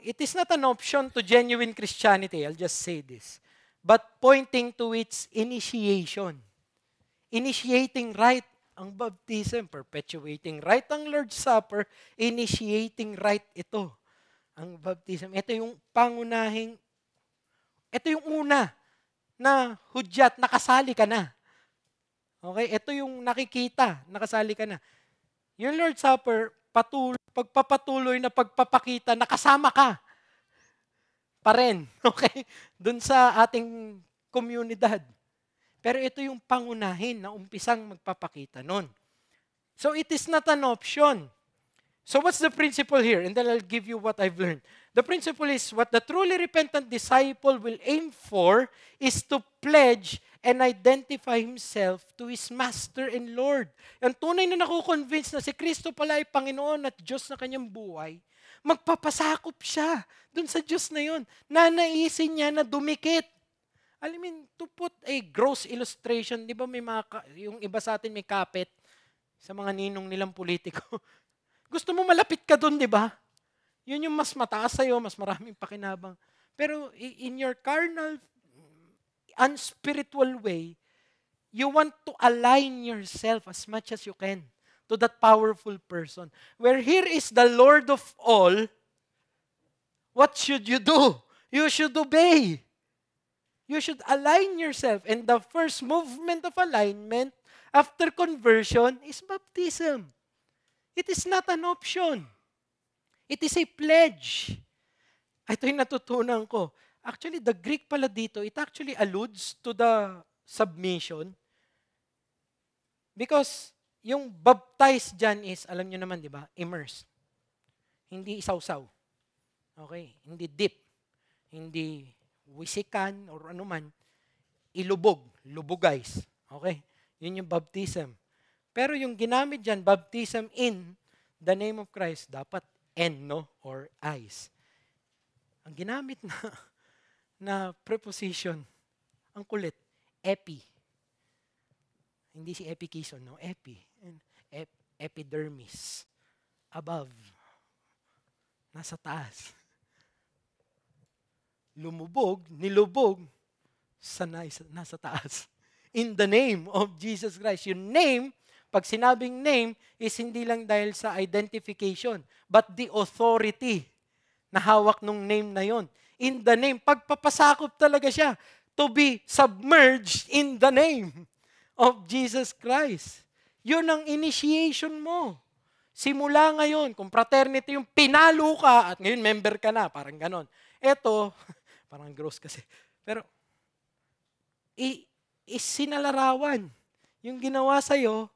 it is not an option to genuine Christianity, I'll just say this, but pointing to its initiation. Initiating right ang baptism, perpetuating right ang Lord's Supper, initiating right ito, ang baptism. Ito yung pangunahing, ito yung una na hudyat, nakasali ka na. Okay? Ito yung nakikita, nakasali ka na. Your Lord's Supper, pagpapatuloy na pagpapakita, nakasama ka pa rin. Okay? Doon sa ating komunidad. Pero ito yung pangunahin na umpisang magpapakita nun. So it is not an option. So what's the principle here? And then I'll give you what I've learned. The principle is what the truly repentant disciple will aim for is to pledge and identify himself to his Master and Lord. Ang tunay na nakukonvince na si Kristo pala ay Panginoon at Diyos na kanyang buhay, magpapasakop siya dun sa Diyos na yun. Nanaisin niya na dumikit. I mean, to put a gross illustration, di ba may yung iba sa atin may kapit sa mga ninong nilang politiko. Gusto mo malapit ka dun, di ba? Yun yung mas mataas sa'yo, mas maraming pakinabang. Pero in your carnal, unspiritual way, you want to align yourself as much as you can to that powerful person. Where here is the Lord of all, what should you do? You should obey. You should align yourself. And the first movement of alignment after conversion is baptism. It is not an option. It is a pledge. Ito yung natutunan ko. Actually, the Greek pala dito, it actually alludes to the submission. Because yung baptized dyan is, alam nyo naman, di ba? Immersed. Hindi isaw-saw. Okay? Hindi dip. Hindi wisikan or ano man. Ilubog. Lubugais. Okay? Yun yung baptism. Pero yung ginamit dyan, baptism in the name of Christ, dapat en, no? Or eyes. Ang ginamit na preposition, ang kulit, epi. Hindi si epikison, no? Epi. Epidermis. Above. Nasa taas. Lumubog, nilubog, nasa taas. In the name of Jesus Christ. Yung name, pag sinabing name, is hindi lang dahil sa identification, but the authority na hawak nung name na yon. In the name, pagpapasakop talaga siya to be submerged in the name of Jesus Christ. Yun ang initiation mo. Simula ngayon, kung fraternity yung pinalo ka, at ngayon member ka na, parang ganon. Eto, parang gross kasi. Pero, isinalarawan yung ginawa sa'yo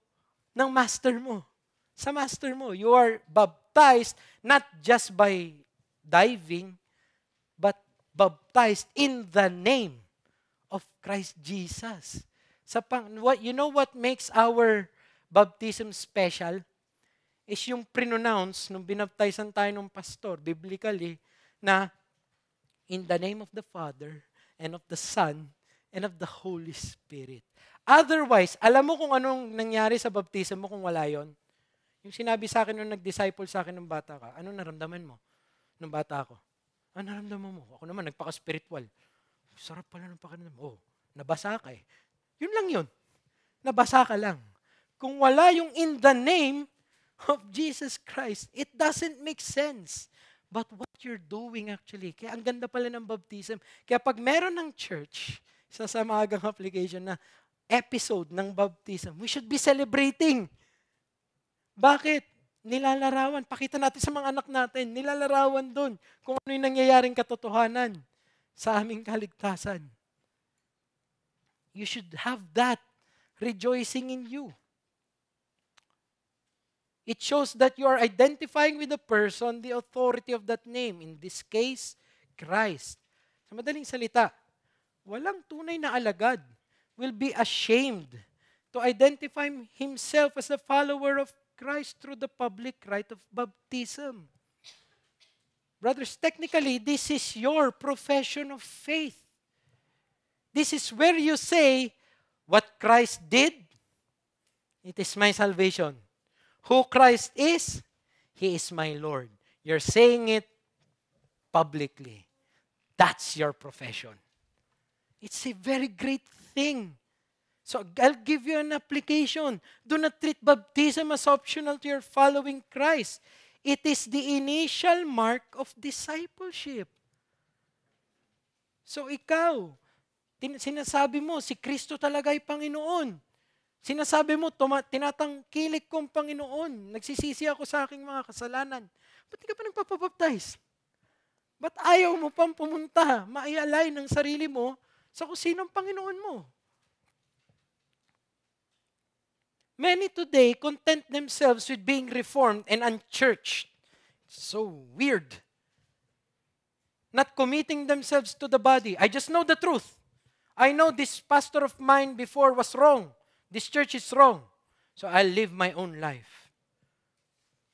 ng master mo. Sa master mo, you are baptized not just by diving, but baptized in the name of Christ Jesus. You know what makes our baptism special? Is yung pronounce nung binaptizan tayo ng pastor, biblically, na in the name of the Father, and of the Son, and of the Holy Spirit. Otherwise, alam mo kung anong nangyari sa baptism mo kung wala yon? Yung sinabi sa akin nung nag-disciple sa akin ng bata ka, anong naramdaman mo nung bata ako? Ano naramdaman mo? Ako naman, nagpaka-spiritual. Sarap pala ng pakiramdam. Oh, nabasa ka eh. Yun lang yun. Nabasa ka lang. Kung wala yung in the name of Jesus Christ, it doesn't make sense. But what you're doing actually, kaya ang ganda pala ng baptism. Kaya pag meron ng church, sa maagang application na episode ng baptism, we should be celebrating. Bakit? Nilalarawan. Pakita natin sa mga anak natin, nilalarawan doon kung ano yung nangyayaring katotohanan sa aming kaligtasan. You should have that rejoicing in you. It shows that you are identifying with the person, the authority of that name. In this case, Christ. Sa madaling salita, walang tunay na alagad will be ashamed to identify himself as a follower of Christ through the public rite of baptism. Brothers, technically, this is your profession of faith. This is where you say, what Christ did, it is my salvation. Who Christ is, He is my Lord. You're saying it publicly. That's your profession. It's a very great thing. So I'll give you an application. Do not treat baptism as optional to your following Christ. It is the initial mark of discipleship. So ikaw, sinasabi mo, si Kristo talaga ay Panginoon. Sinasabi mo, tinatangkilik kong Panginoon. Nagsisisi ako sa aking mga kasalanan. Ba't di ka pa nagpapabaptize? Ba't ayaw mo pang pumunta, maialay ng sarili mo sa kung sinong Panginoon mo? Many today content themselves with being reformed and unchurched. So weird. Not committing themselves to the body. I just know the truth. I know this pastor of mine before was wrong. This church is wrong. So I'll live my own life.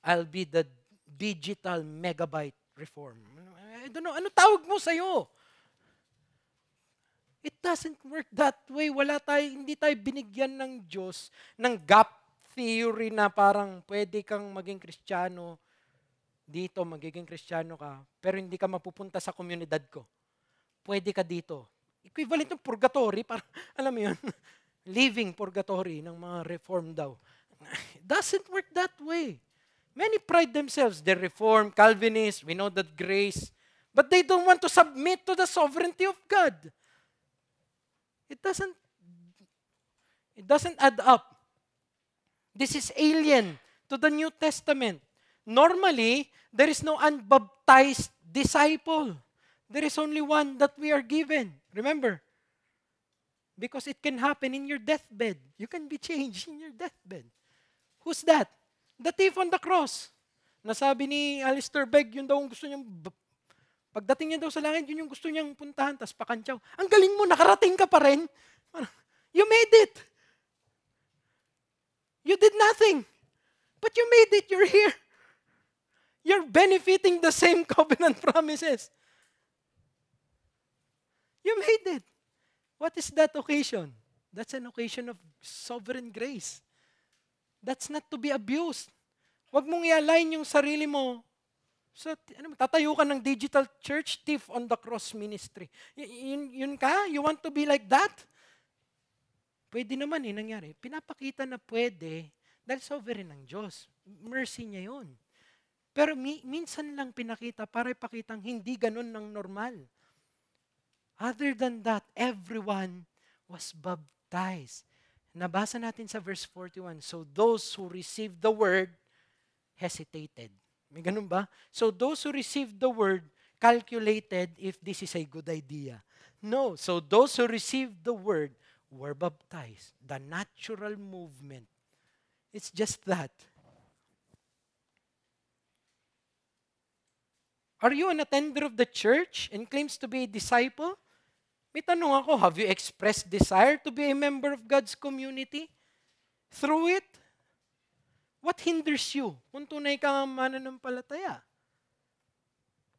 I'll be the digital megabyte reform. I don't know. Ano tawag mo sa'yo? It doesn't work that way. Hindi tayo binigyan ng Diyos ng gap theory na parang pwede kang maging Kristiyano dito, magiging Kristiyano ka, pero hindi ka mapupunta sa komunidad ko. Pwede ka dito. Equivalent ng purgatory, parang, alam mo yun, living purgatory ng mga reform daw. It doesn't work that way. Many pride themselves. They're Reformed, Calvinists, we know that grace, but they don't want to submit to the sovereignty of God. It doesn't add up. This is alien to the New Testament. Normally, there is no unbaptized disciple. There is only one that we are given. Remember? Because it can happen in your deathbed. You can be changed in your deathbed. Who's that? The thief on the cross. Nasabi ni Alistair Begg, yun daw ang gusto niyang, pagdating niya daw sa langit, yun yung gusto niyang puntahan, tas pakantsaw. Ang galing mo, nakarating ka pa rin. You made it. You did nothing. But you made it. You're here. You're benefiting the same covenant promises. You made it. What is that occasion? That's an occasion of sovereign grace. That's not to be abused. Huwag mong i-align yung sarili mo. So, tatayo ka ng digital church, thief on the cross ministry. Yun ka? You want to be like that? Pwede naman nangyari. Pinapakita na pwede dahil sovereign ng Diyos. Mercy niya yun. Pero minsan lang pinakita para ipakitang hindi ganun ng normal. Other than that, everyone was baptized. Nabasa natin sa verse 41, so those who received the word hesitated. May ganun ba? So those who received the word calculated if this is a good idea. No. So those who received the word were baptized. The natural movement. It's just that. Are you an attender of the church and claims to be a disciple? May tanong ako, have you expressed desire to be a member of God's community? Through it? What hinders you kung tunay kang mananampalataya?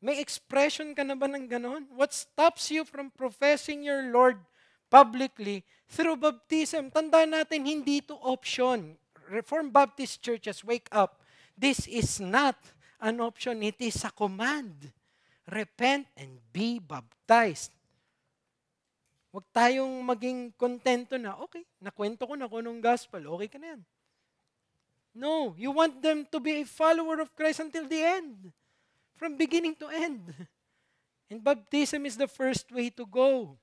May expression ka na ba ng ganon? What stops you from professing your Lord publicly through baptism? Tandaan natin, hindi ito option. Reformed Baptist churches, wake up. This is not an option. It is a command. Repent and be baptized. Huwag tayong maging kontento na, okay, nakwento ko na kung anong gospel, okay ka na yan. No, you want them to be a follower of Christ until the end. From beginning to end. And baptism is the first way to go.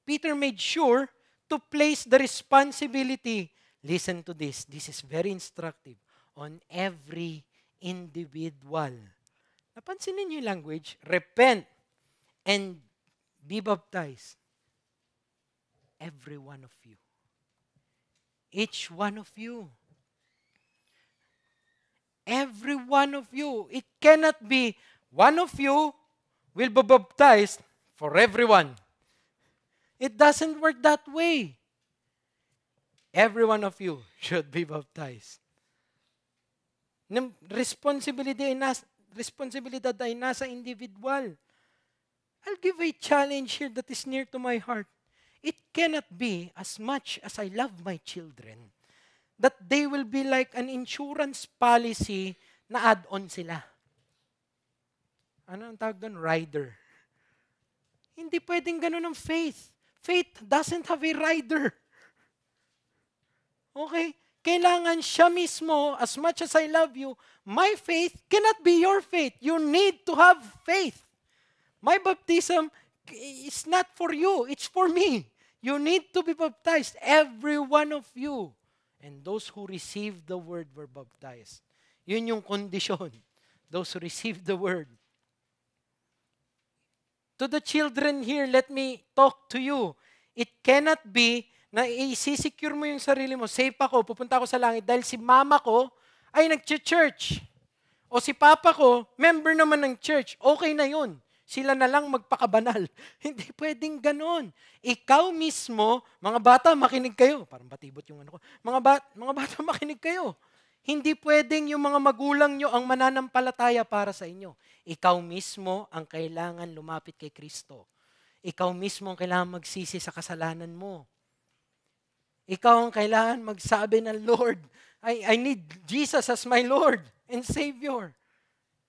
Peter made sure to place the responsibility, listen to this is very instructive, on every individual. Napansin niyo yung language? Repent and be baptized. Every one of you. Each one of you. Every one of you. It cannot be one of you will be baptized for everyone. It doesn't work that way. Every one of you should be baptized. Responsibilidad ay nasa individual. I'll give a challenge here that is near to my heart. It cannot be, as much as I love my children, that they will be like an insurance policy na add-on sila. Ano ang tawag doon? Rider. Hindi pwedeng ganun ang faith. Faith doesn't have a rider. Okay? Kailangan siya mismo, as much as I love you, my faith cannot be your faith. You need to have faith. My baptism is not for you, it's for me. You need to be baptized, every one of you. And those who received the word were baptized. Yun yung kondisyon. Those who received the word. To the children here, let me talk to you. It cannot be na i-secure mo yung sarili mo, safe ako, pupunta ako sa langit dahil si mama ko ay nag-church. O si papa ko, member naman ng church. Okay na yun. Sila na lang magpakabanal. Hindi pwedeng ganon. Ikaw mismo, mga bata, makinig kayo. Parang batibot yung ano ko. Mga bata, makinig kayo. Hindi pwedeng yung mga magulang nyo ang mananampalataya para sa inyo. Ikaw mismo ang kailangan lumapit kay Kristo. Ikaw mismo ang kailangan magsisi sa kasalanan mo. Ikaw ang kailangan magsabi na, Lord, I need Jesus as my Lord and Savior.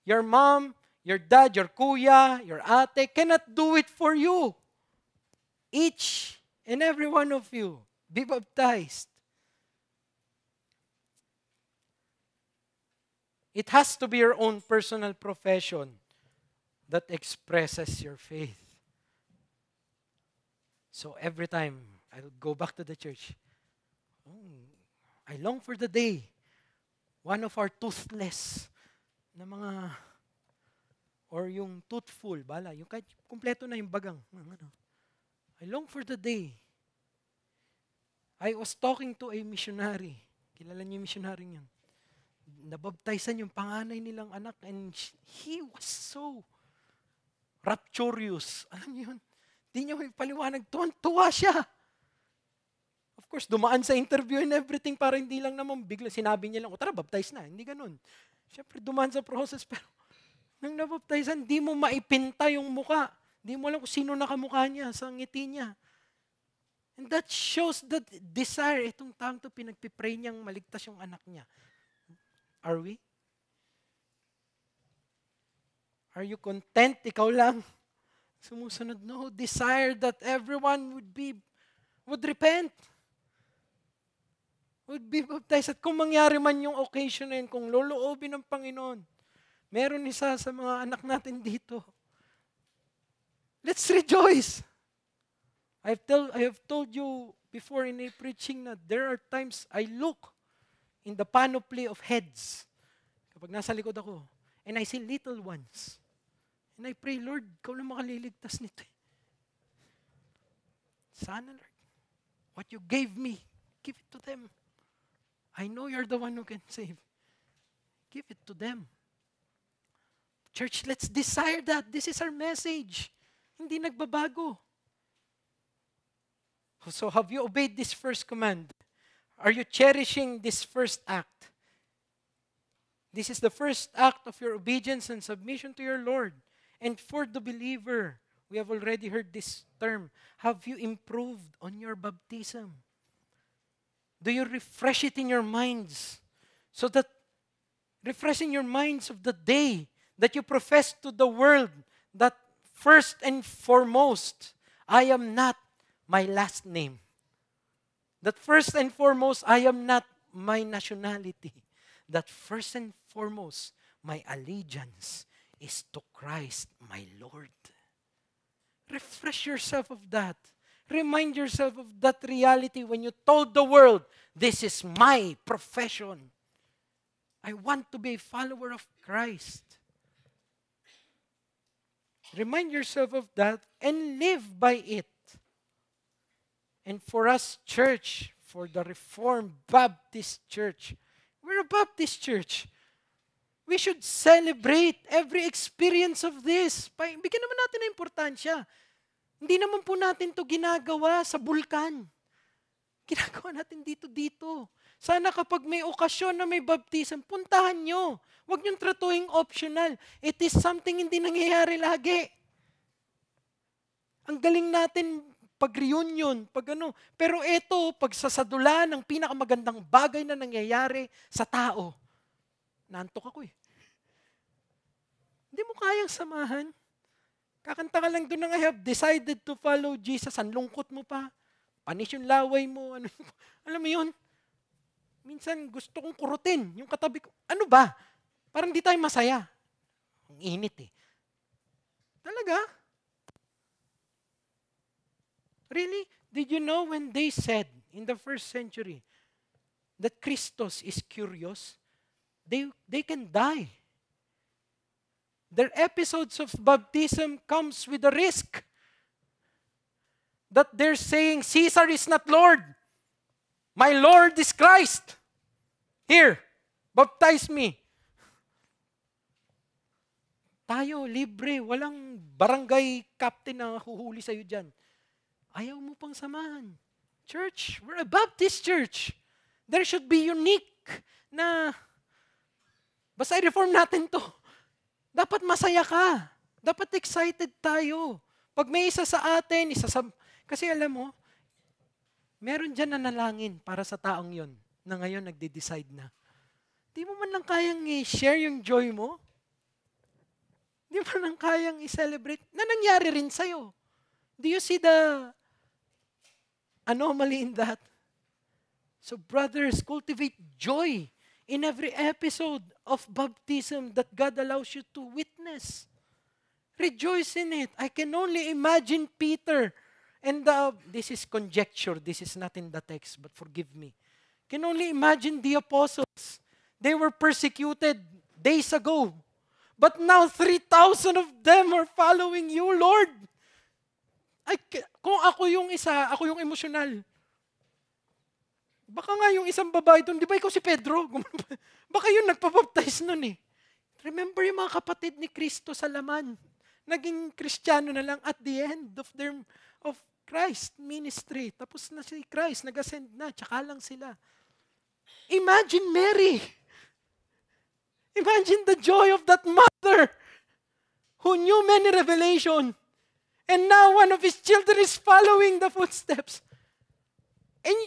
Your mom, your dad, your kuya, your ate cannot do it for you. Each and every one of you, be baptized. It has to be your own personal profession that expresses your faith. So every time I'll go back to the church, I long for the day one of our toothless na mga, or yung toothful, bala, yung kahit kumpleto na yung bagang. I long for the day. I was talking to a missionary. Kilala niyo yung missionary niyan. Nabaptizean yung panganay nilang anak and he was so rapturous. Alam niyo yun? Di niyo may paliwanag. Tuwan-tuwa siya. Of course, dumaan sa interview and everything para hindi lang naman bigla sinabi niya lang, tara, baptize na. Hindi ganun. Siyempre, dumaan sa process, pero nang nabaptizean, di mo maipinta yung muka. Di mo alam kung sino nakamukha niya sa ngiti niya. And that shows that desire. Itong taong to, pinagpipray niyang maligtas yung anak niya. Are we? Are you content? Ikaw lang. Sumusunod, no. Desire that everyone would repent. Would be baptized. At kung mangyari man yung occasion na yun, kung loloobin ng Panginoon, meron isa sa mga anak natin dito. Let's rejoice. I have told you before in a preaching na there are times I look in the panoply of heads. Kapag nasa likod ako, and I see little ones. And I pray, Lord, ikaw lang makaliligtas nito. Sana, Lord, what you gave me, give it to them. I know you're the one who can save. Give it to them. Church, let's desire that. This is our message. Hindi nagbabago. So have you obeyed this first command? Are you cherishing this first act? This is the first act of your obedience and submission to your Lord. And for the believer, we have already heard this term. Have you improved on your baptism? Do you refresh it in your minds? So that, refreshing your minds of the day that you profess to the world that first and foremost, I am not my last name. That first and foremost, I am not my nationality. That first and foremost, my allegiance is to Christ, my Lord. Refresh yourself of that. Remind yourself of that reality when you told the world, this is my profession. I want to be a follower of Christ. Remind yourself of that and live by it. And for us, church, for the Reformed Baptist Church, we're a Baptist church. We should celebrate every experience of this. Bigyan naman natin ng importansya. Hindi naman po natin to ginagawa sa bulkan. Ginagawa natin dito. Sana kapag may okasyon na may baptism, puntahan nyo. Huwag niyong tratuing optional. It is something hindi nangyayari lagi. Ang galing natin pag-reunion, pag ano. Pero ito, pagsasadula ng pinakamagandang bagay na nangyayari sa tao. Naantok ako eh. Hindi mo kayang samahan. Kakanta ka lang doon ng I have decided to follow Jesus. Ang lungkot mo pa. Panis yung laway mo. Ano, alam mo yun? Minsan gusto kong kurutin yung katabi ko. Ano ba? Parang di tayo masaya. Ang init eh. Talaga? Really? Did you know when they said in the first century that Christos is curious, they can die. Their episodes of baptism comes with a risk. that they're saying, Caesar is not Lord. My Lord is Christ. Here, baptize me. Tayo, libre. Walang barangay captain na huhuli sa'yo dyan. Ayaw mo pang samahan. Church, we're a Baptist church. There should be unique na, basta i-reform natin to. Dapat masaya ka. Dapat excited tayo. Pag may isa sa atin, kasi alam mo, meron dyan na nalangin para sa taong yon na ngayon nagde-decide na. Di mo man lang kayang i-share yung joy mo. Di mo man lang kayang i-celebrate na nangyari rin sa'yo. Do you see the anomaly in that? So brothers, cultivate joy in every episode of baptism that God allows you to witness. Rejoice in it. I can only imagine Peter. And this is conjecture. This is not in the text, but forgive me. Can only imagine the apostles. They were persecuted days ago. But now 3,000 of them are following you, Lord. Kung ako yung isa, ako yung emosyonal. Baka nga yung isang babae doon, di ba ikaw si Pedro? Baka yun nagpabaptize nun eh. Remember yung mga kapatid ni Kristo sa laman. Naging Kristiyano na lang at the end of Christ ministry. Tapos na si Christ, nag-ascend na, tsaka lang sila. Imagine Mary. Imagine the joy of that mother who knew many revelation. And now one of his children is following the footsteps. And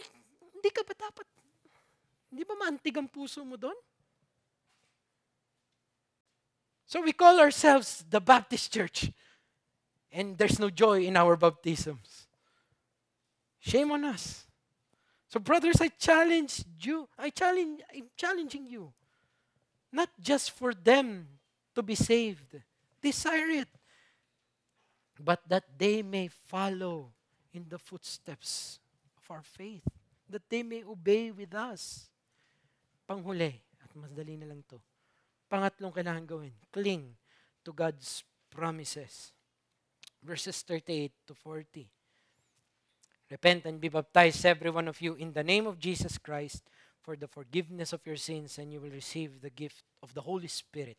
hindi ka ba dapat, hindi ba maantig ang puso mo doon? So we call ourselves the Baptist Church. And there's no joy in our baptisms. Shame on us. So brothers, I'm challenging you. Not just for them to be saved. Desire it. But that they may follow in the footsteps of our faith. That they may obey with us. Panghuli, at madali na lang to. Pangatlong kailangan gawin, cling to God's promises. Verses 38 to 40. Repent and be baptized, every one of you, in the name of Jesus Christ, for the forgiveness of your sins, and you will receive the gift of the Holy Spirit.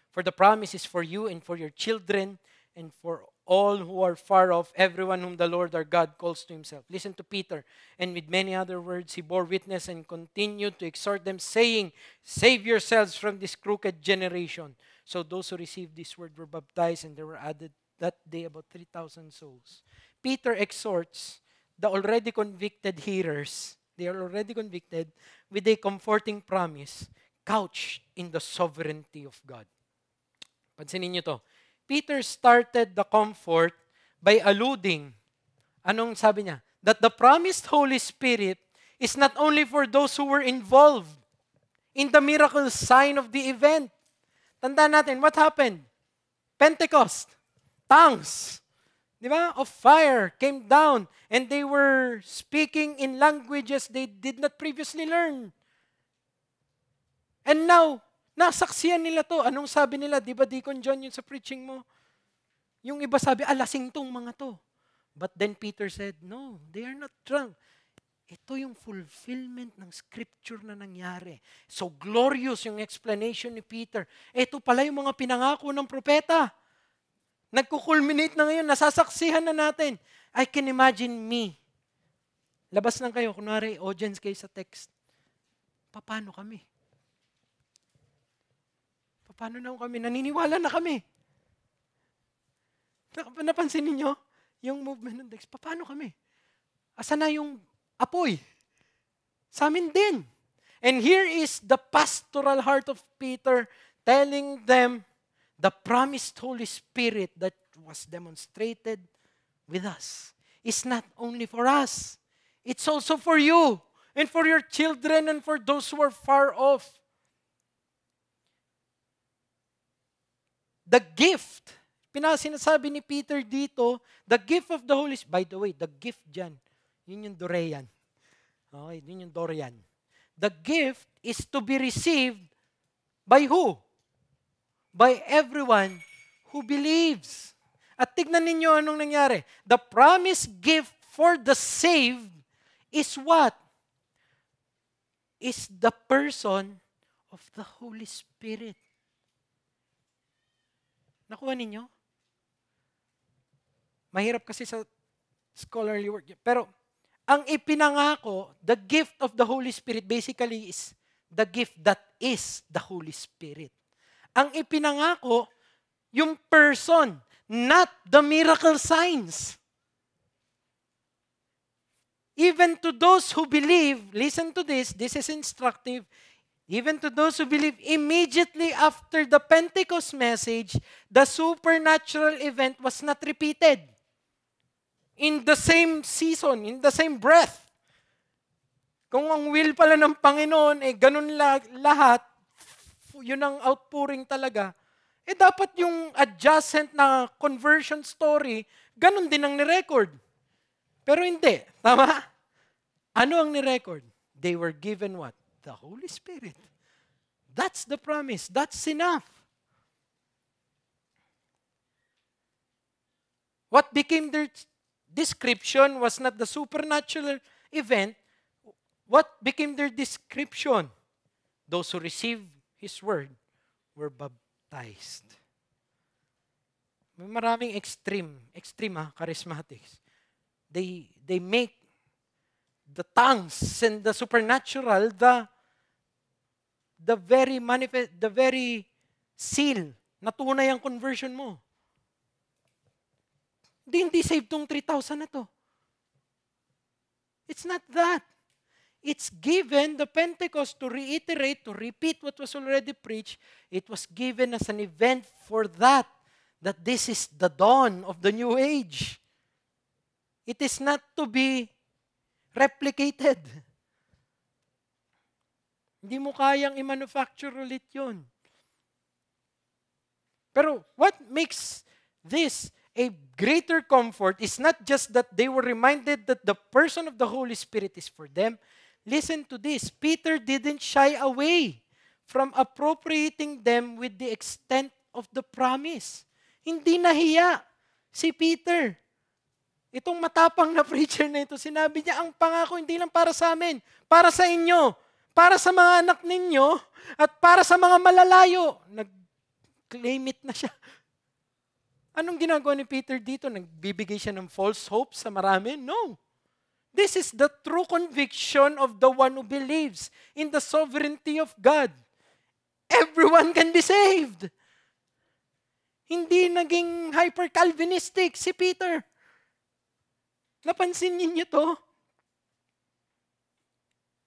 For the promise is for you and for your children, and for all who are far off, everyone whom the Lord our God calls to himself. Listen to Peter. And with many other words, he bore witness and continued to exhort them, saying, save yourselves from this crooked generation. So those who received this word were baptized, and there were added that day about 3,000 souls. Peter exhorts the already convicted hearers. They are already convicted with a comforting promise couched in the sovereignty of God. Pansinin niyo to. Peter started the comfort by alluding, anong sabi niya? That the promised Holy Spirit is not only for those who were involved in the miracle sign of the event. Tandaan natin, what happened? Pentecost, tongues, di ba? Of fire came down and they were speaking in languages they did not previously learn. And now, nasaksiyan nila to. Anong sabi nila? Di ba, Deacon John, yun sa preaching mo? Yung iba sabi, lasing tong mga to. But then Peter said, no, they are not drunk. Ito yung fulfillment ng scripture na nangyari. So glorious yung explanation ni Peter. Ito pala yung mga pinangako ng propeta. Nagkukulminate na ngayon, nasasaksihan na natin. I can imagine me. Labas lang kayo, kunwari, audience kayo sa text. Paano kami? Paano na kami? Naniniwala na kami. Napansin niyo yung movement ng text? Paano kami? Asa na yung apoy? Sa amin din. And here is the pastoral heart of Peter telling them the promised Holy Spirit that was demonstrated with us is not only for us. It's also for you and for your children and for those who are far off. The gift, sinasabi ni Peter dito, the gift of the Holy Spirit, by the way, the gift dyan, yun yung Dorean. Okay, yun yung Dorian. The gift is to be received by who? By everyone who believes. At tignan ninyo anong nangyari. The promised gift for the saved is what? Is the person of the Holy Spirit. Nakuha ninyo? Mahirap kasi sa scholarly work. Pero, ang ipinangako, the gift of the Holy Spirit basically is the gift that is the Holy Spirit. Ang ipinangako, yung person, not the miracle signs. Even to those who believe, listen to this is instructive, even to those who believe immediately after the Pentecost message, the supernatural event was not repeated. In the same season, in the same breath. Kung ang will pala ng Panginoon, ganun lahat, yun ang outpouring talaga, dapat yung adjacent na conversion story, ganun din ang nirecord. Pero hindi. Tama? Ano ang nirecord? They were given what? The Holy Spirit. That's the promise. That's enough. What became their description was not the supernatural event. What became their description? Those who received His word were baptized. May maraming extreme charismatics. They make the tongues and the supernatural the very seal na tunay ang conversion mo. Hindi saved tong 3,000 na to. It's not that. It's given the Pentecost to reiterate, to repeat what was already preached. It was given as an event for that this is the dawn of the new age. It is not to be replicated. Hindi mo kayang i-manufacture ulit yun. Pero what makes this a greater comfort is not just that they were reminded that the person of the Holy Spirit is for them. Listen to this. Peter didn't shy away from appropriating them with the extent of the promise. Hindi nahiya si Peter. Itong matapang na preacher na ito, sinabi niya, ang pangako hindi lang para sa amin, para sa inyo, para sa mga anak ninyo, at para sa mga malalayo. Nag-claim it na siya. Anong ginagawa ni Peter dito? Nagbibigay siya ng false hope sa marami? No. This is the true conviction of the one who believes in the sovereignty of God. Everyone can be saved. Hindi naging hyper-Calvinistic si Peter. Napansin niyo to?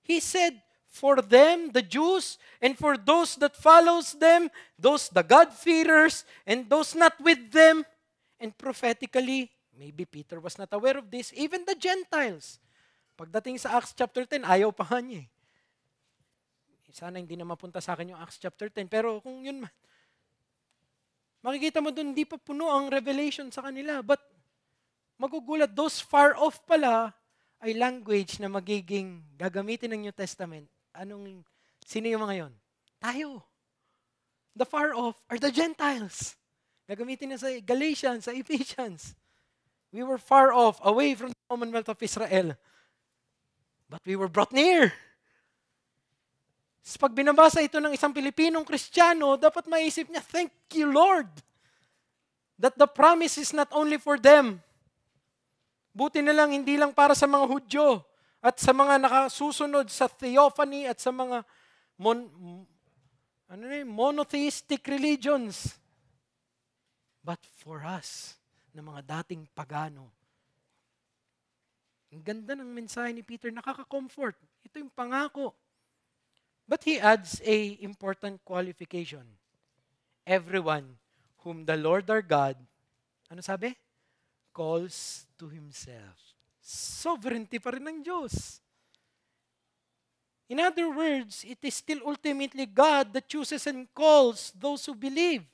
He said, for them, the Jews, and for those that follows them, those the God-fearers, and those not with them, and prophetically, maybe Peter was not aware of this, even the Gentiles. Pagdating sa Acts chapter 10, ayaw pa nga niya. Sana hindi na mapunta sa akin yung Acts chapter 10, pero kung yun man, makikita mo doon, hindi pa puno ang revelation sa kanila, but magugulat, those far off pala ay language na magiging gagamitin ng New Testament. Sino yung mga yon? Tayo. The far off are the Gentiles. Gagamitin na sa Galatians, sa Ephesians. We were far off, away from the Commonwealth of Israel. But we were brought near. Pag binabasa ito ng isang Pilipinong Kristiyano, dapat maisip niya, thank you, Lord, that the promise is not only for them. Buti na lang, hindi lang para sa mga Hudyo at sa mga nakasusunod sa theophany at sa mga monotheistic religions. But for us, na mga dating pagano. Ang ganda ng mensahe ni Peter, nakaka-comfort. Ito yung pangako. But he adds a important qualification. Everyone whom the Lord our God, ano sabi? Calls to Himself. Sovereignty pa rin ng Diyos. In other words, it is still ultimately God that chooses and calls those who believe.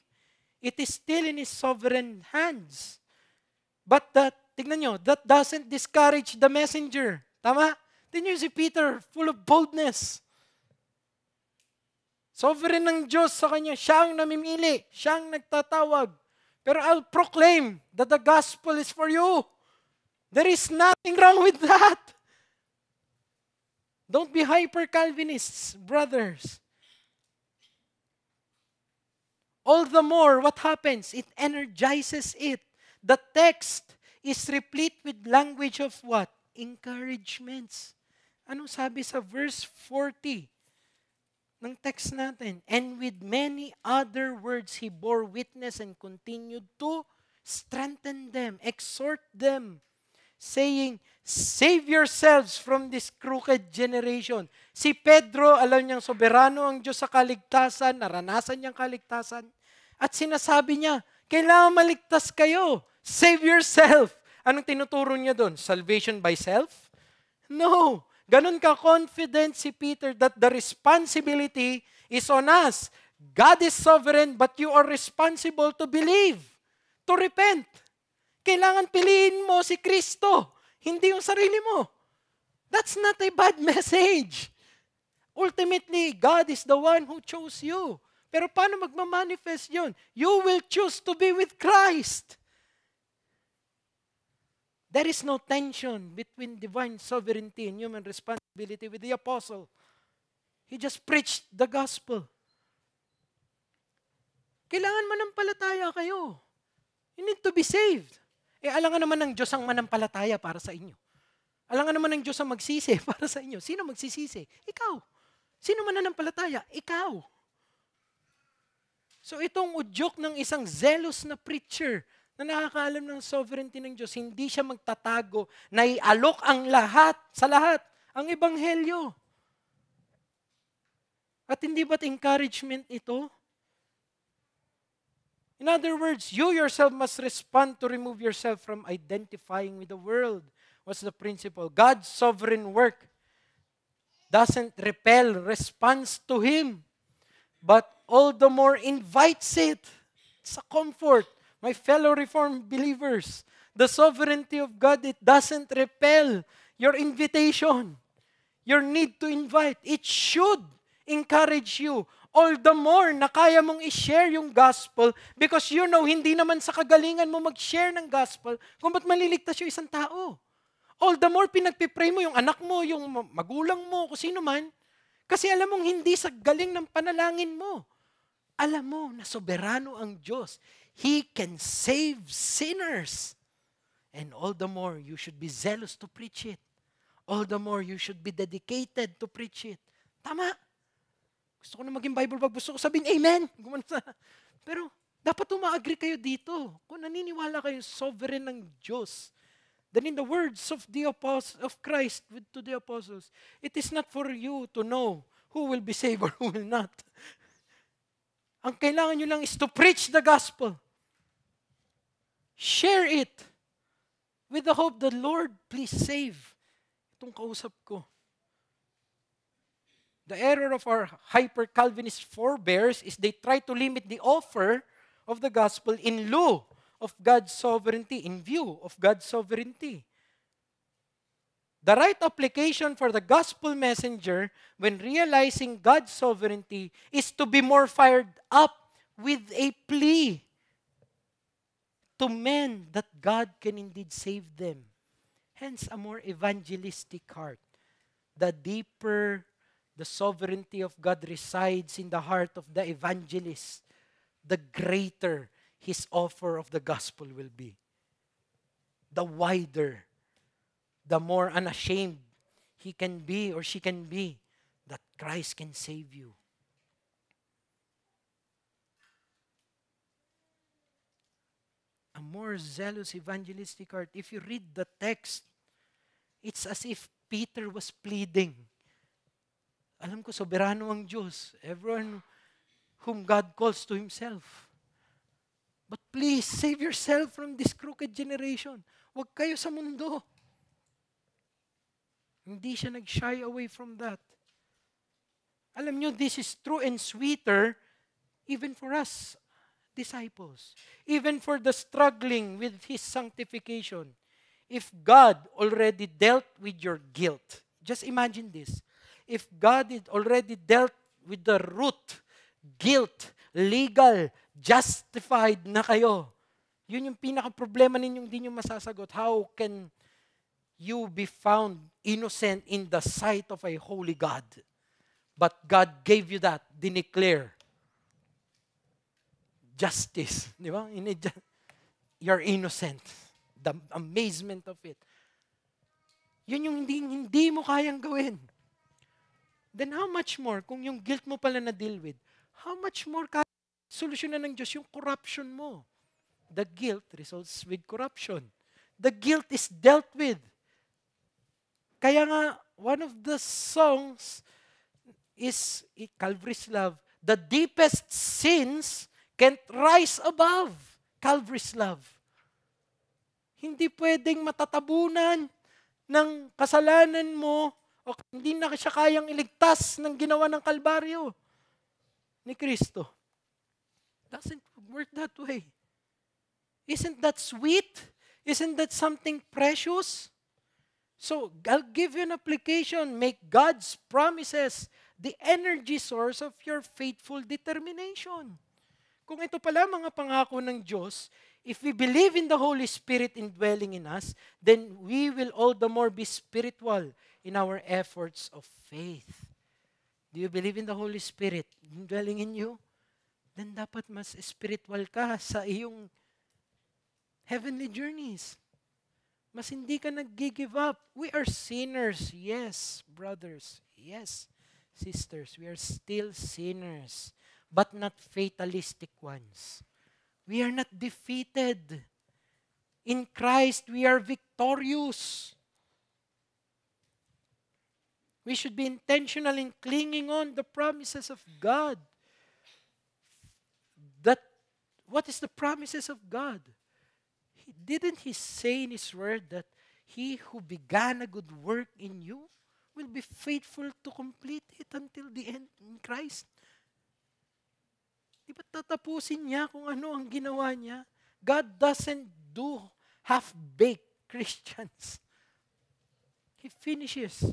It is still in His sovereign hands. But tignan nyo, that doesn't discourage the messenger. Tama? Tignan nyo si Peter, full of boldness. Sovereign ng Diyos sa kanya, siya ang namimili, siya ang nagtatawag. Pero I'll proclaim that the gospel is for you. There is nothing wrong with that. Don't be hyper-Calvinists, brothers. All the more, what happens? It energizes it. The text is replete with language of what? Encouragements. Anong sabi sa verse 40 ng text natin? And with many other words, he bore witness and continued to strengthen them, exhort them, saying, save yourselves from this crooked generation. Si Pedro, alam niyang soberano ang Diyos sa kaligtasan, naranasan niyang kaligtasan, at sinasabi niya, kailangan maligtas kayo. Save yourself. Anong tinuturo niya doon? Salvation by self? No. Ganun ka-confident si Peter that the responsibility is on us. God is sovereign, but you are responsible to believe, to repent. Kailangan piliin mo si Kristo, hindi yung sarili mo. That's not a bad message. Ultimately, God is the one who chose you. Pero paano magmamanifest yun? You will choose to be with Christ. There is no tension between divine sovereignty and human responsibility with the apostle. He just preached the gospel. Kailangan manampalataya kayo. You need to be saved. Alangan naman ng Diyos ang manampalataya para sa inyo. Alangan naman ng Diyos ang magsisi para sa inyo. Sino magsisisi? Ikaw. Sino mananampalataya? Ikaw. So itong udyok ng isang zealous na preacher na nakakaalam ng sovereignty ng Diyos, hindi siya magtatago na ialok ang lahat, sa lahat, ang ebanghelyo. At hindi ba't encouragement ito? In other words, you yourself must respond to remove yourself from identifying with the world. What's the principle? God's sovereign work doesn't repel, responds to Him, but all the more invites it. It's a comfort. My fellow Reformed believers, the sovereignty of God, it doesn't repel your invitation, your need to invite. It should encourage you. All the more na kaya mong i-share yung gospel because you know, hindi naman sa kagalingan mo mag-share ng gospel kung ba't maliligtas yung isang tao. All the more pinagpipray mo yung anak mo, yung magulang mo, kung sino man, kasi alam mong hindi sa galing ng panalangin mo. Alam mo na soberano ang Diyos. He can save sinners. And all the more you should be zealous to preach it. All the more you should be dedicated to preach it. Tama. Gusto ko na maging Bible bag. Gusto ko sabihin, Amen. Pero dapat umaagree kayo dito. Kung naniniwala kayo sovereign ng Diyos, then in the words of the of Christ to the apostles, it is not for you to know who will be saved or who will not. Ang kailangan nyo lang is to preach the gospel. Share it with the hope that, Lord, please save. Itong kausap ko. The error of our hyper-Calvinist forebears is they try to limit the offer of the gospel in lieu of God's sovereignty, in view of God's sovereignty. The right application for the gospel messenger when realizing God's sovereignty is to be more fired up with a plea to men that God can indeed save them. Hence, a more evangelistic heart. The deeper the sovereignty of God resides in the heart of the evangelist, the greater his offer of the gospel will be. The wider, the more unashamed he can be or she can be that Christ can save you. A more zealous evangelistic heart. If you read the text, it's as if Peter was pleading. Alam ko, soberano ang Diyos. Everyone whom God calls to Himself. But please, save yourself from this crooked generation. Huwag kayo sa mundo. Hindi siya nag-shy away from that. Alam nyo, this is true and sweeter even for us, disciples. Even for the struggling with His sanctification. If God already dealt with your guilt, just imagine this. If God had already dealt with the root, guilt, legal, justified na kayo, yun yung pinaka-problema ninyong di nyo masasagot. How can you be found innocent in the sight of a holy God. But God gave you that, dineclare justice. Di ba? You're innocent. The amazement of it. Yun yung hindi mo kayang gawin. Then how much more, kung yung guilt mo pala na-deal with, how much more solusyonan ng Diyos yung corruption mo? The guilt results with corruption. The guilt is dealt with. Kaya nga, one of the songs is Calvary's love. The deepest sins can't rise above Calvary's love. Hindi pwedeng matatabunan ng kasalanan mo o hindi na siya kayang iligtas ng ginawa ng Kalbaryo ni Kristo. Doesn't work that way. Isn't that sweet? Isn't that something precious? So, I'll give you an application. Make God's promises the energy source of your faithful determination. Kung ito pala mga pangako ng Diyos, if we believe in the Holy Spirit indwelling in us, then we will all the more be spiritual in our efforts of faith. Do you believe in the Holy Spirit indwelling in you? Then dapat mas spiritual ka sa iyong heavenly journeys. Mas hindi ka nag-give up. We are sinners. Yes, brothers. Yes, sisters. We are still sinners, but not fatalistic ones. We are not defeated. In Christ, we are victorious. We should be intentional in clinging on the promises of God. What is the promises of God? Didn't He say in His word that He who began a good work in you will be faithful to complete it until the end in Christ? Di ba tatapusin niya kung ano ang ginawa niya? God doesn't do half-baked Christians. He finishes.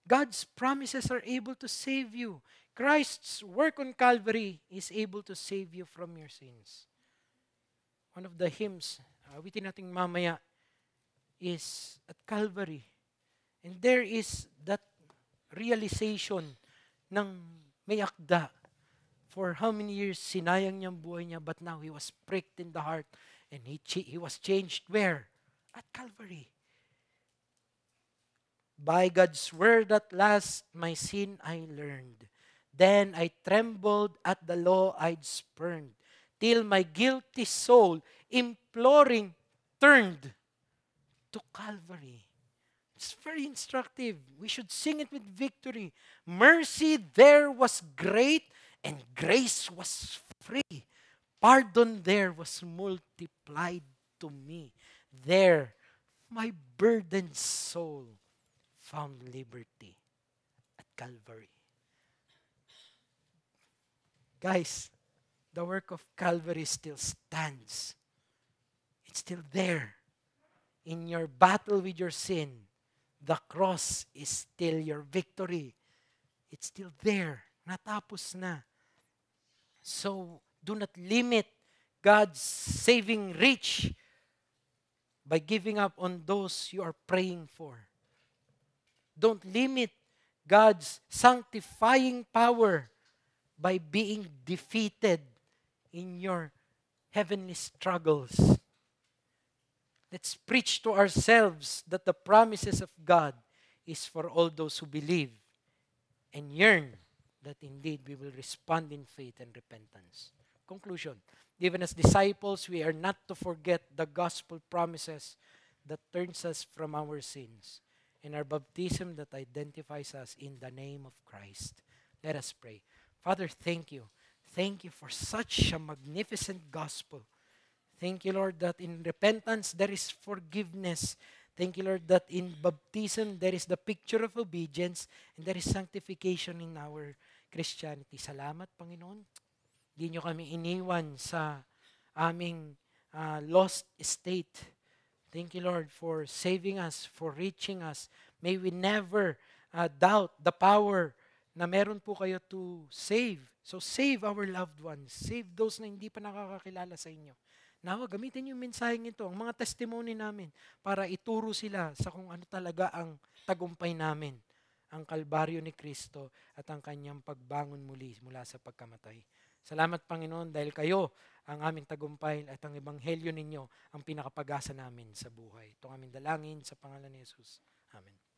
God's promises are able to save you. Christ's work on Calvary is able to save you from your sins. One of the hymns, awitin natin mamaya, is at Calvary. And there is that realization ng may akda. For how many years sinayang niyang buhay niya, but now he was pricked in the heart and he was changed where? At Calvary. By God's word at last, my sin I learned. Then I trembled at the law I'd spurned, till my guilty soul, imploring, turned to Calvary. It's very instructive. We should sing it with victory. Mercy there was great, and grace was free. Pardon there was multiplied to me. There, my burdened soul found liberty at Calvary. Guys, the work of Calvary still stands. It's still there. In your battle with your sin, the cross is still your victory. It's still there. Natapos na. So, do not limit God's saving reach by giving up on those you are praying for. Don't limit God's sanctifying power by being defeated in your heavenly struggles. Let's preach to ourselves that the promises of God is for all those who believe and yearn that indeed we will respond in faith and repentance. Conclusion. Even as disciples, we are not to forget the gospel promises that turns us from our sins and our baptism that identifies us in the name of Christ. Let us pray. Father, thank you. Thank you for such a magnificent gospel. Thank you, Lord, that in repentance there is forgiveness. Thank you, Lord, that in baptism there is the picture of obedience and there is sanctification in our Christianity. Salamat, Panginoon. Hindi nyo kami iniwan sa aming lost state. Thank you, Lord, for saving us, for reaching us. May we never doubt the power na meron po kayo to save. So save our loved ones. Save those na hindi pa nakakakilala sa inyo. Nawa, gamitin yung mensaheng ito, ang mga testimony namin, para ituro sila sa kung ano talaga ang tagumpay namin, ang kalbaryo ni Kristo at ang kanyang pagbangon muli mula sa pagkamatay. Salamat Panginoon dahil kayo ang aming tagumpay at ang ebanghelyo ninyo ang pinakapag-asa namin sa buhay. Ito ang aming dalangin sa pangalan ni Jesus. Amen.